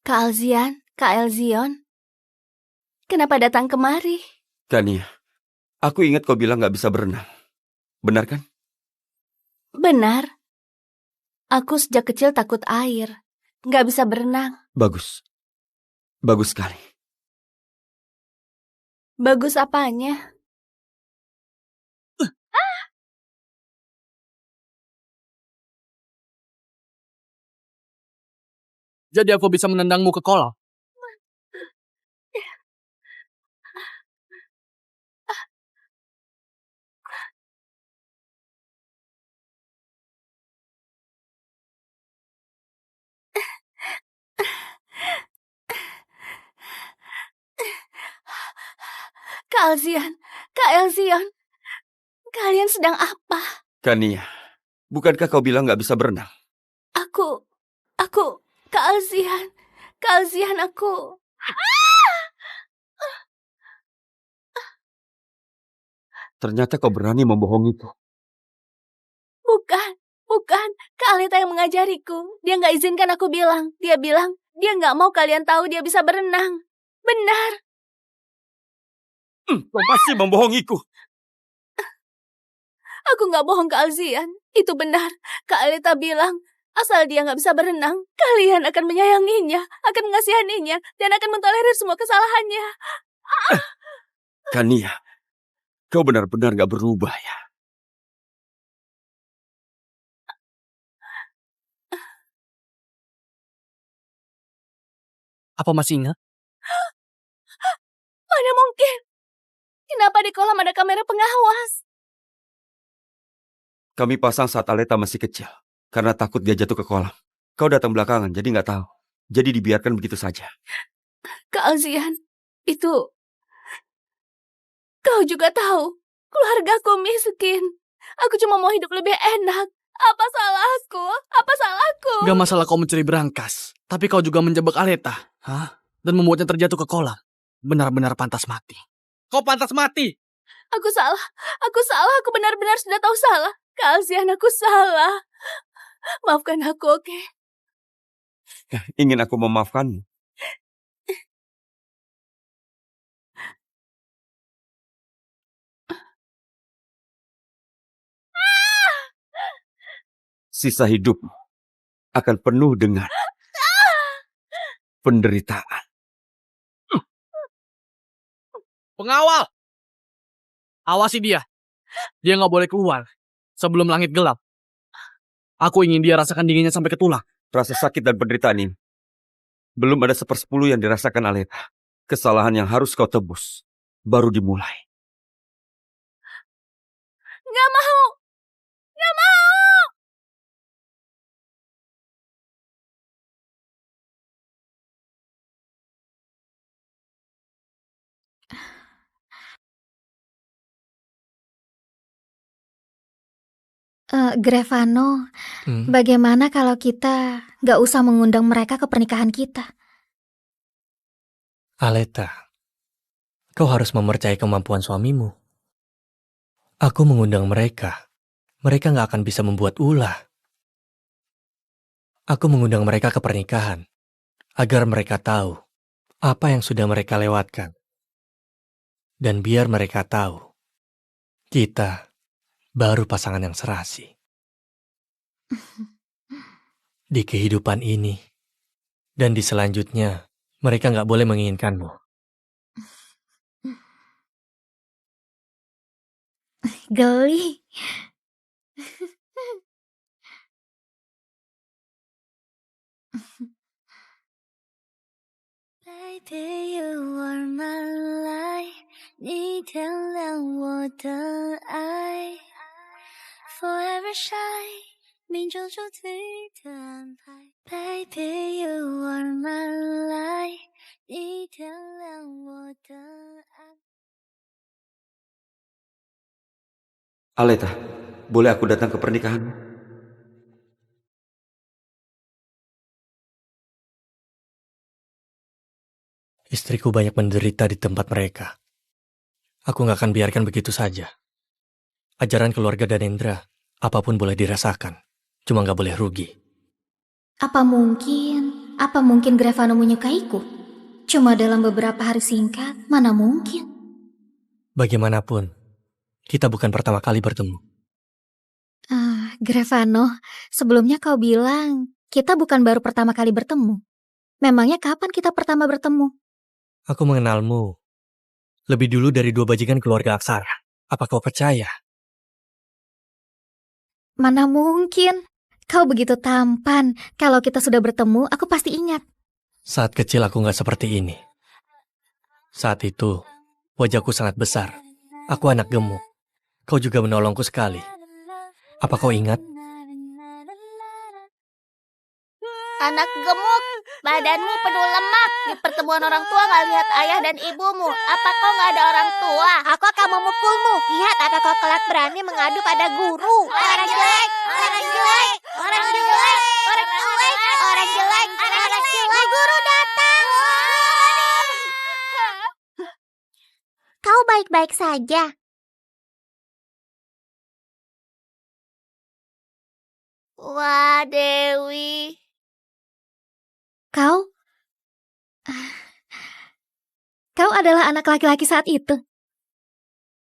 Speaker 3: Kak Alzian, Kak Elzion, kenapa datang kemari?
Speaker 1: Kania, aku ingat kau bilang gak bisa berenang. Benar kan?
Speaker 3: Benar. Aku sejak kecil takut air. Gak bisa berenang.
Speaker 1: Bagus. Bagus sekali.
Speaker 3: Bagus apanya?
Speaker 2: Jadi aku bisa menendangmu ke kolam.
Speaker 3: Kak Alzian, Kak Elzion, kalian sedang apa?
Speaker 1: Kania, bukankah kau bilang gak bisa berenang?
Speaker 3: Aku, Kak Alzian, aku.
Speaker 1: Ternyata kau berani membohongiku.
Speaker 3: Bukan. Kak Aleta yang mengajariku. Dia gak izinkan aku bilang. Dia bilang, dia gak mau kalian tahu dia bisa berenang. Benar.
Speaker 1: Kau masih membohongiku.
Speaker 3: Aku gak bohong Kak Alzian. Itu benar. Kak Aleta bilang, asal dia gak bisa berenang, kalian akan menyayanginya, akan mengasihaninya, dan akan mentolerir semua kesalahannya.
Speaker 1: Kania, kau benar-benar gak berubah ya.
Speaker 2: Apa masih ingat?
Speaker 3: Mana mungkin? Kenapa di kolam ada kamera pengawas?
Speaker 1: Kami pasang saat Aleta masih kecil, karena takut dia jatuh ke kolam. Kau datang belakangan, jadi gak tahu. Jadi dibiarkan begitu saja.
Speaker 3: Kak Alzian, itu... Kau juga tahu, keluargaku miskin. Aku cuma mau hidup lebih enak. Apa salahku? Apa salahku?
Speaker 2: Gak masalah kau mencuri berangkas, tapi kau juga menjebak Aleta. Dan membuatnya terjatuh ke kolam. Benar-benar pantas mati. Kau pantas mati!
Speaker 3: Aku salah, aku benar-benar sudah tahu salah. Kak Alzian, aku salah. Maafkan aku, oke?
Speaker 1: Ingin aku memaafkanmu? Sisa hidupmu akan penuh dengan penderitaan.
Speaker 2: Pengawal! Awasi dia. Dia gak boleh keluar sebelum langit gelap. Aku ingin dia rasakan dinginnya sampai ke tulang.
Speaker 1: Rasa sakit dan penderitaan ini belum ada 1/10 yang dirasakan Aleta. Kesalahan yang harus kau tebus baru dimulai.
Speaker 3: Gak mau! Gak mau!
Speaker 4: Grevano,
Speaker 10: Hmm,
Speaker 4: bagaimana kalau kita gak usah mengundang mereka ke pernikahan kita?
Speaker 10: Aleta, kau harus mempercayai kemampuan suamimu. Aku mengundang mereka. Mereka nggak akan bisa membuat ulah. Aku mengundang mereka ke pernikahan, agar mereka tahu apa yang sudah mereka lewatkan. Dan biar mereka tahu, kita baru pasangan yang serasi. Di kehidupan ini, dan di selanjutnya, mereka nggak boleh menginginkanmu.
Speaker 4: Geli.
Speaker 3: Baby, you are my light， 你点亮我的爱。Forever shine， 命中注定的安排。Baby, you are my light， 你点亮我的爱。
Speaker 1: Aleta, boleh aku datang ke pernikahanmu?
Speaker 10: Istriku banyak menderita di tempat mereka. Aku nggak akan biarkan begitu saja. Ajaran keluarga Danendra, apapun boleh dirasakan. Cuma nggak boleh rugi.
Speaker 4: Apa mungkin Grevano menyukaiku? Cuma dalam beberapa hari singkat, mana mungkin?
Speaker 10: Bagaimanapun, kita bukan pertama kali bertemu.
Speaker 4: Grevano, sebelumnya kau bilang kita bukan baru pertama kali bertemu. Memangnya kapan kita pertama bertemu?
Speaker 10: Aku mengenalmu lebih dulu dari 2 bajingan keluarga Aksara. Apa kau percaya?
Speaker 4: Mana mungkin? Kau begitu tampan. Kalau kita sudah bertemu, aku pasti ingat.
Speaker 10: Saat kecil aku nggak seperti ini. Saat itu, wajahku sangat besar. Aku anak gemuk. Kau juga menolongku sekali. Apa kau ingat?
Speaker 6: Anak gemuk, badanmu penuh lemak. Di pertemuan orang tua gak lihat ayah dan ibumu. Apa kau gak ada orang tua?
Speaker 9: Aku akan memukulmu. Lihat apa kau kelak berani mengadu pada guru. Orang jelek, orang jelek, orang jelek, orang jelek, orang jelek, orang jelek.
Speaker 6: Guru datang. Kau baik-baik saja. Wah, Dewi.
Speaker 4: Kau adalah anak laki-laki saat itu.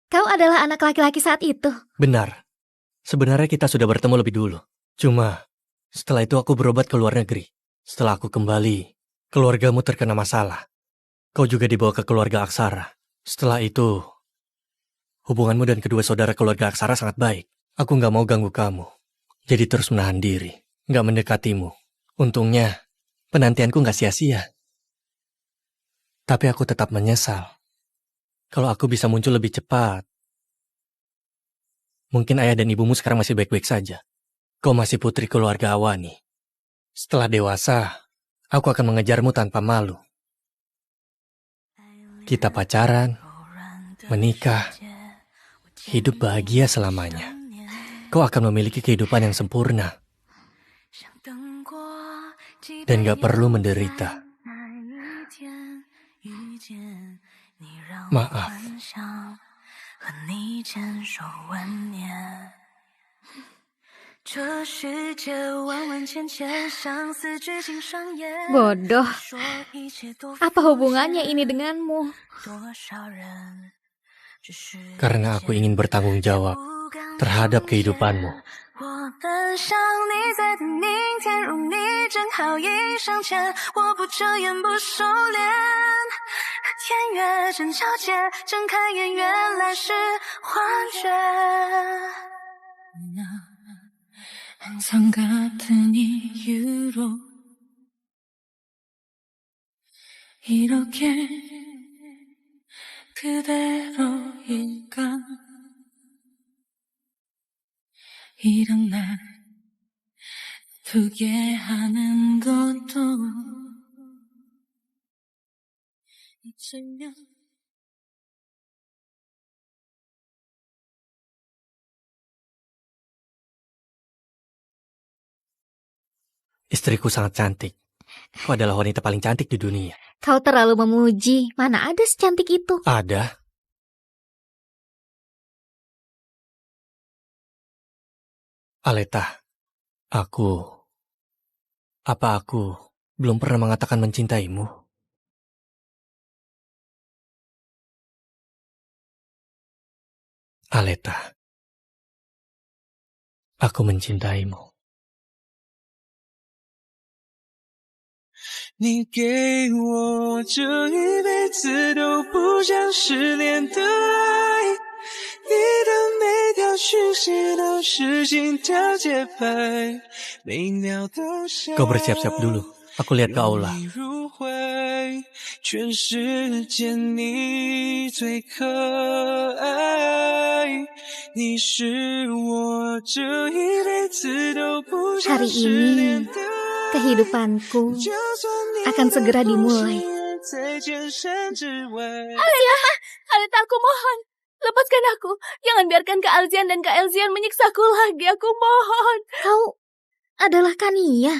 Speaker 4: Kau adalah anak laki-laki saat itu.
Speaker 10: Benar. Sebenarnya kita sudah bertemu lebih dulu. Cuma, setelah itu aku berobat ke luar negeri. Setelah aku kembali, keluargamu terkena masalah. Kau juga dibawa ke keluarga Aksara. Setelah itu, hubunganmu dan kedua saudara keluarga Aksara sangat baik. Aku nggak mau ganggu kamu. Jadi terus menahan diri. Nggak mendekatimu. Untungnya, penantianku nggak sia-sia. Tapi aku tetap menyesal. Kalau aku bisa muncul lebih cepat, mungkin ayah dan ibumu sekarang masih baik-baik saja. Kau masih putri keluarga Awani. Setelah dewasa, aku akan mengejarmu tanpa malu. Kita pacaran, menikah, hidup bahagia selamanya. Kau akan memiliki kehidupan yang sempurna. Dan gak perlu menderita. Maaf.
Speaker 4: Bodoh. Apa hubungannya ini denganmu?
Speaker 10: Karena aku ingin bertanggung jawab terhadap kehidupanmu.
Speaker 3: 항상 같은 이유로 이렇게 그대로일까 이런 날 두게 하는 것도 잊으면
Speaker 10: Istriku sangat cantik. Kau adalah wanita paling cantik di dunia.
Speaker 4: Kau terlalu memuji. Mana ada secantik itu?
Speaker 10: Ada. Aleta, apa aku belum pernah mengatakan mencintaimu? Aleta, aku mencintaimu.
Speaker 11: 你给我这一辈子都不想失联的爱，你的每条讯息都是心跳节拍，每秒都想
Speaker 10: Kau bersiap-siap dulu. Aku lihat ke aula.
Speaker 11: 入会，全世界你最可爱，你是我这一辈子都不想
Speaker 4: Hari
Speaker 11: 失
Speaker 4: ini
Speaker 11: 联的
Speaker 4: kehidupanku akan segera dimulai.
Speaker 3: Aleta, aku mohon. Lepaskan aku. Jangan biarkan Kak Alzian dan Kak Elzian menyiksaku lagi. Aku mohon.
Speaker 4: Kau adalah Kania.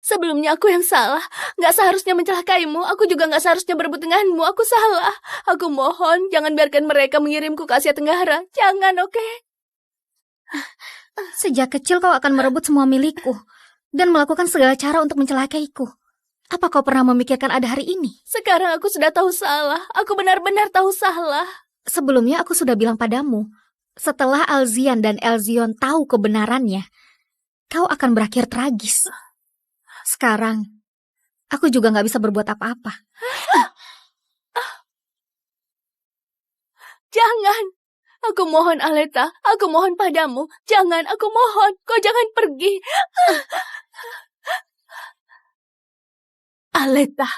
Speaker 3: Sebelumnya aku yang salah. Gak seharusnya mencelakaimu. Aku juga gak seharusnya berebut denganmu. Aku salah. Aku mohon, jangan biarkan mereka mengirimku ke Asia Tenggara. Jangan, oke?
Speaker 4: Sejak kecil kau akan merebut semua milikku dan melakukan segala cara untuk mencelakaiku. Apa kau pernah memikirkan ada hari ini?
Speaker 3: Sekarang aku sudah tahu salah. Aku benar-benar tahu salah.
Speaker 4: Sebelumnya aku sudah bilang padamu, setelah Alzian dan Elzion tahu kebenarannya, kau akan berakhir tragis. Sekarang, aku juga gak bisa berbuat apa-apa.
Speaker 3: Jangan. Aku mohon, Aleta. Aku mohon padamu. Jangan, aku mohon. Kau jangan pergi. Aleta,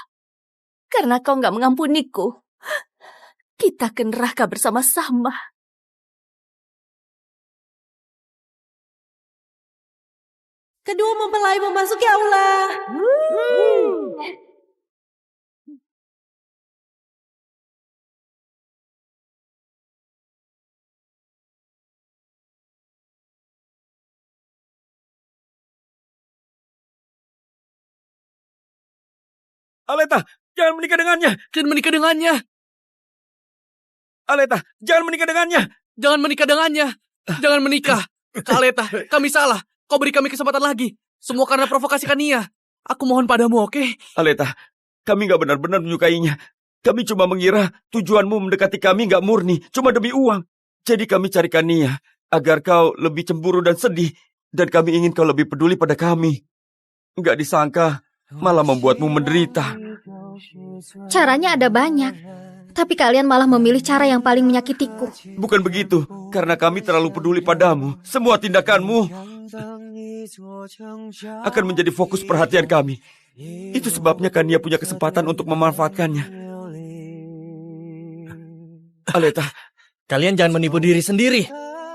Speaker 3: karena kau gak mengampuniku, kita ke neraka bersama-sama.
Speaker 8: Kedua mempelai memasuki aula.
Speaker 1: Aleta, jangan menikah dengannya.
Speaker 2: Jangan menikah dengannya.
Speaker 1: Aleta, jangan menikah dengannya.
Speaker 2: Jangan menikah dengannya. Jangan menikah. Kak Aleta, kami salah. Kau beri kami kesempatan lagi. Semua karena provokasi Kania. Aku mohon padamu, oke?
Speaker 1: Aleta, kami gak benar-benar menyukainya. Kami cuma mengira tujuanmu mendekati kami gak murni, cuma demi uang. Jadi kami cari Kania, agar kau lebih cemburu dan sedih. Dan kami ingin kau lebih peduli pada kami. Gak disangka, malah membuatmu menderita.
Speaker 4: Caranya ada banyak, tapi kalian malah memilih cara yang paling menyakitiku.
Speaker 1: Bukan begitu, karena kami terlalu peduli padamu. Semua tindakanmu akan menjadi fokus perhatian kami. Itu sebabnya Kania punya kesempatan untuk memanfaatkannya. Aleta,
Speaker 10: Kalian jangan menipu diri sendiri.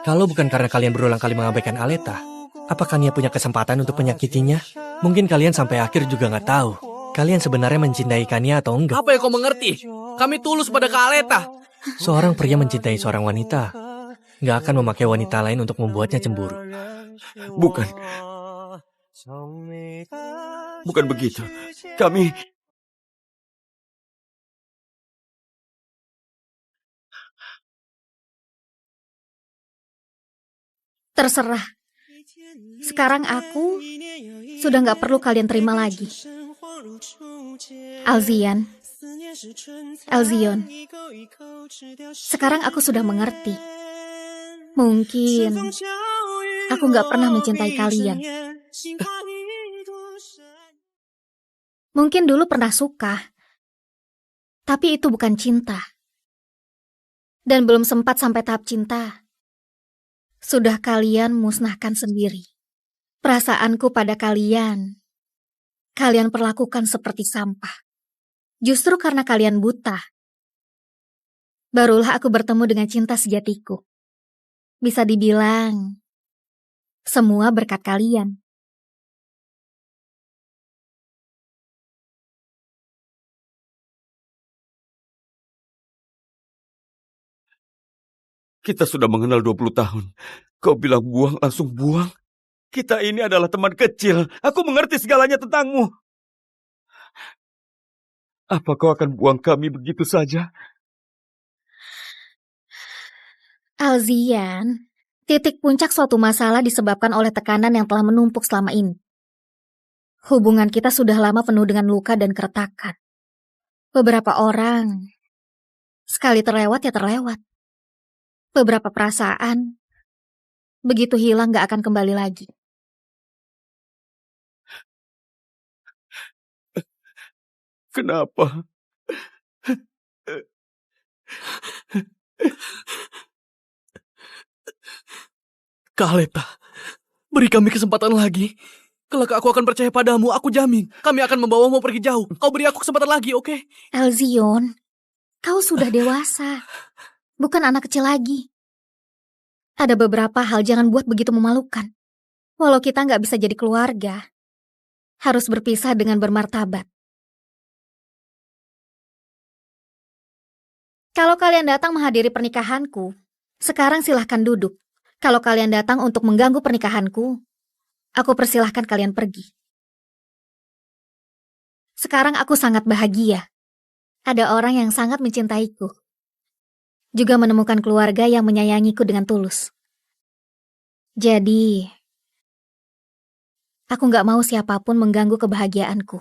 Speaker 10: Kalau bukan karena kalian berulang kali mengabaikan Aleta, apakah Kania punya kesempatan untuk menyakitinya? Mungkin kalian sampai akhir juga nggak tahu. Kalian sebenarnya mencintai Kania atau enggak?
Speaker 2: Apa yang kau mengerti? Kami tulus pada Kak Aleta.
Speaker 10: Seorang pria mencintai seorang wanita nggak akan memakai wanita lain untuk membuatnya cemburu.
Speaker 1: bukan. Bukan begitu. Kami...
Speaker 4: Terserah. Sekarang aku sudah gak perlu kalian terima lagi. Alzian, Elzion, sekarang aku sudah mengerti. Mungkin aku gak pernah mencintai kalian. Mungkin dulu pernah suka, tapi itu bukan cinta. Dan belum sempat sampai tahap cinta, sudah kalian musnahkan sendiri. Perasaanku pada kalian perlakukan seperti sampah. Justru karena kalian buta, barulah aku bertemu dengan cinta sejatiku. Bisa dibilang, semua berkat kalian.
Speaker 1: Kita sudah mengenal 20 tahun. Kau bilang buang, langsung buang. Kita ini adalah teman kecil. Aku mengerti segalanya tentangmu. Apa kau akan buang kami begitu saja?
Speaker 4: Alzian, titik puncak suatu masalah disebabkan oleh tekanan yang telah menumpuk selama ini. Hubungan kita sudah lama penuh dengan luka dan keretakan. Beberapa orang, sekali terlewat ya terlewat. Beberapa perasaan, begitu hilang gak akan kembali lagi.
Speaker 1: Kenapa?
Speaker 2: Kak Aleta, beri kami kesempatan lagi. Kelak aku akan percaya padamu, aku jamin. Kami akan membawamu pergi jauh. Kau beri aku kesempatan lagi, oke?
Speaker 4: Alzion, kau sudah dewasa. Bukan anak kecil lagi. Ada beberapa hal jangan buat begitu memalukan. Walau kita nggak bisa jadi keluarga, harus berpisah dengan bermartabat. Kalau kalian datang menghadiri pernikahanku, sekarang silahkan duduk. Kalau kalian datang untuk mengganggu pernikahanku, aku persilahkan kalian pergi. Sekarang aku sangat bahagia. Ada orang yang sangat mencintaiku. Juga menemukan keluarga yang menyayangiku dengan tulus. Jadi, aku nggak mau siapapun mengganggu kebahagiaanku.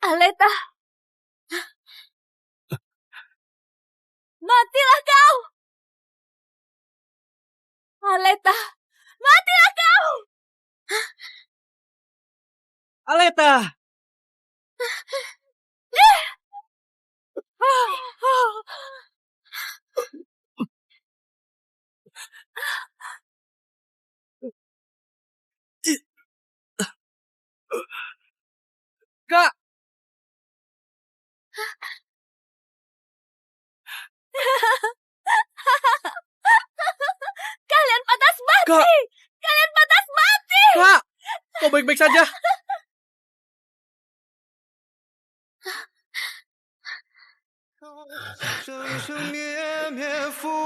Speaker 3: Aleta! Matilah kau! Aleta! Matilah kau!
Speaker 10: Aleta!
Speaker 2: Kak!
Speaker 3: Kalian pantas mati!
Speaker 2: Kak!
Speaker 3: Kalian pantas mati!
Speaker 2: Kak! Kau baik-baik saja?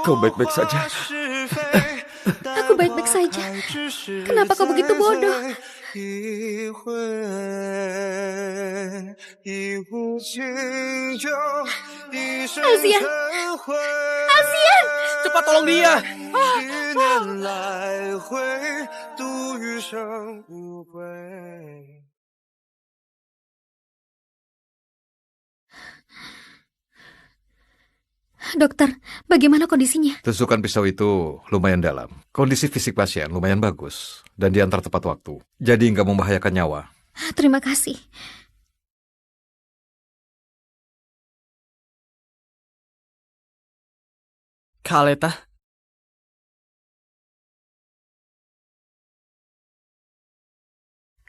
Speaker 1: Kau baik-baik saja?
Speaker 4: Aku baik-baik saja. Kenapa kau begitu bodoh? Alzian! Alzian!
Speaker 2: Cepat tolong dia!
Speaker 4: Dokter, bagaimana kondisinya?
Speaker 7: Tusukan pisau itu lumayan dalam. Kondisi fisik pasien lumayan bagus. Dan diantar tepat waktu. Jadi nggak membahayakan nyawa.
Speaker 4: Terima kasih.
Speaker 2: Kak Aleta?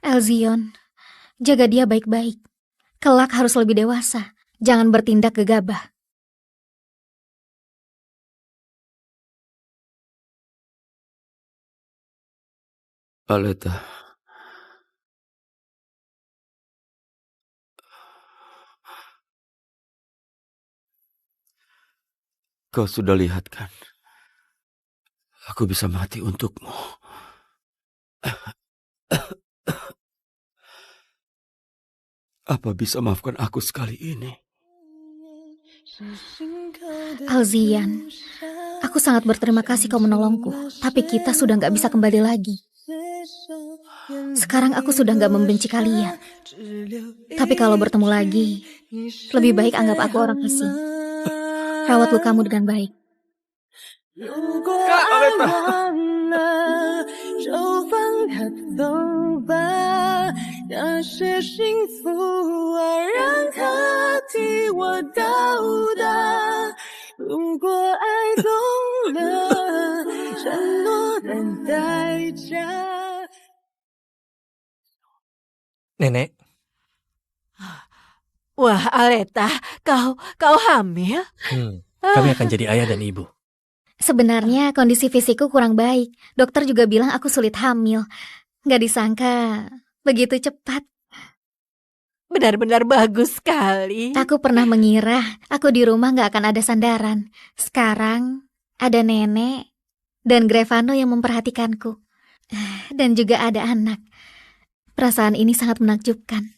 Speaker 4: Alzion, jaga dia baik-baik. Kelak harus lebih dewasa. Jangan bertindak gegabah.
Speaker 1: Aleta. Kau sudah lihat kan? Aku bisa mati untukmu. Apa bisa maafkan aku sekali ini?
Speaker 4: Alzian, aku sangat berterima kasih kau menolongku. Tapi kita sudah nggak bisa kembali lagi. Sekarang aku sudah nggak membenci kalian. Tapi kalau bertemu lagi, lebih baik anggap aku orang asing. Rawat lukamu dengan baik.
Speaker 2: Kak Aleta!
Speaker 10: Nenek,
Speaker 5: Wah, Aleta, kau hamil?
Speaker 10: kami akan jadi ayah dan ibu.
Speaker 4: Sebenarnya kondisi fisikku kurang baik. Dokter juga bilang aku sulit hamil. Nggak disangka begitu cepat.
Speaker 5: Benar-benar bagus sekali.
Speaker 4: Aku pernah mengira aku di rumah gak akan ada sandaran. Sekarang ada nenek dan Grevano yang memperhatikanku. Dan juga ada anak. Perasaan ini sangat menakjubkan.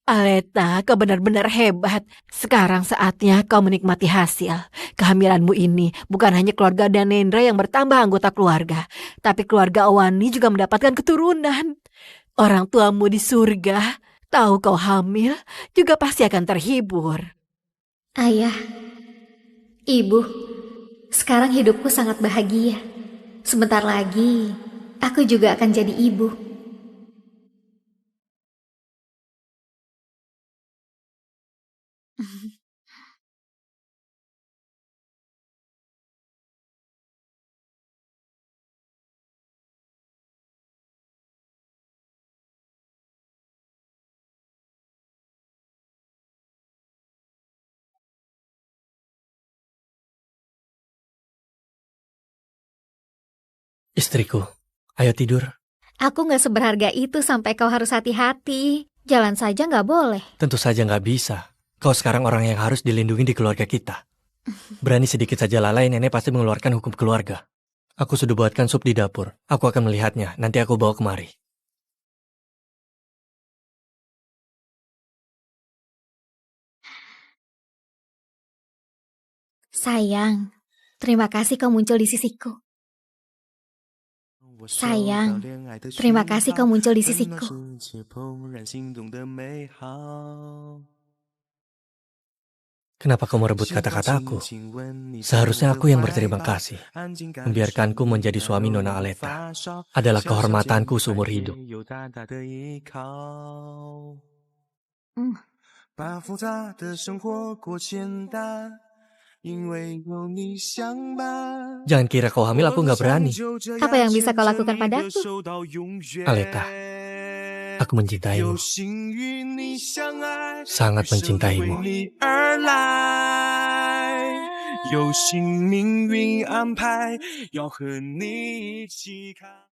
Speaker 5: Aleta, kau benar-benar hebat. Sekarang saatnya kau menikmati hasil. Kehamilanmu ini bukan hanya keluarga Danendra yang bertambah anggota keluarga, tapi keluarga Awani juga mendapatkan keturunan. Orang tuamu di surga, tahu kau hamil, juga pasti akan terhibur.
Speaker 4: Ayah, ibu, sekarang hidupku sangat bahagia. Sebentar lagi, aku juga akan jadi ibu.
Speaker 10: Istriku, ayo tidur.
Speaker 4: Aku gak seberharga itu sampai kau harus hati-hati. Jalan saja gak boleh.
Speaker 10: Tentu saja nggak bisa. Kau sekarang orang yang harus dilindungi di keluarga kita. Berani sedikit saja lalai, nenek pasti mengeluarkan hukum keluarga. Aku sudah buatkan sup di dapur. Aku akan melihatnya, nanti aku bawa kemari.
Speaker 4: Sayang, terima kasih kau muncul di sisiku. Sayang, terima kasih kau muncul di sisiku.
Speaker 10: Kenapa kau merebut kata-kataku? Seharusnya aku yang berterima kasih. Membiarkanku menjadi suami Nona Aleta adalah kehormatanku seumur hidup. Jangan kira kau hamil aku nggak berani.
Speaker 4: Apa yang bisa kau lakukan padaku?
Speaker 10: Aleta, aku mencintaimu. Sangat mencintaimu.
Speaker 11: 有幸命运安排，要和你一起看。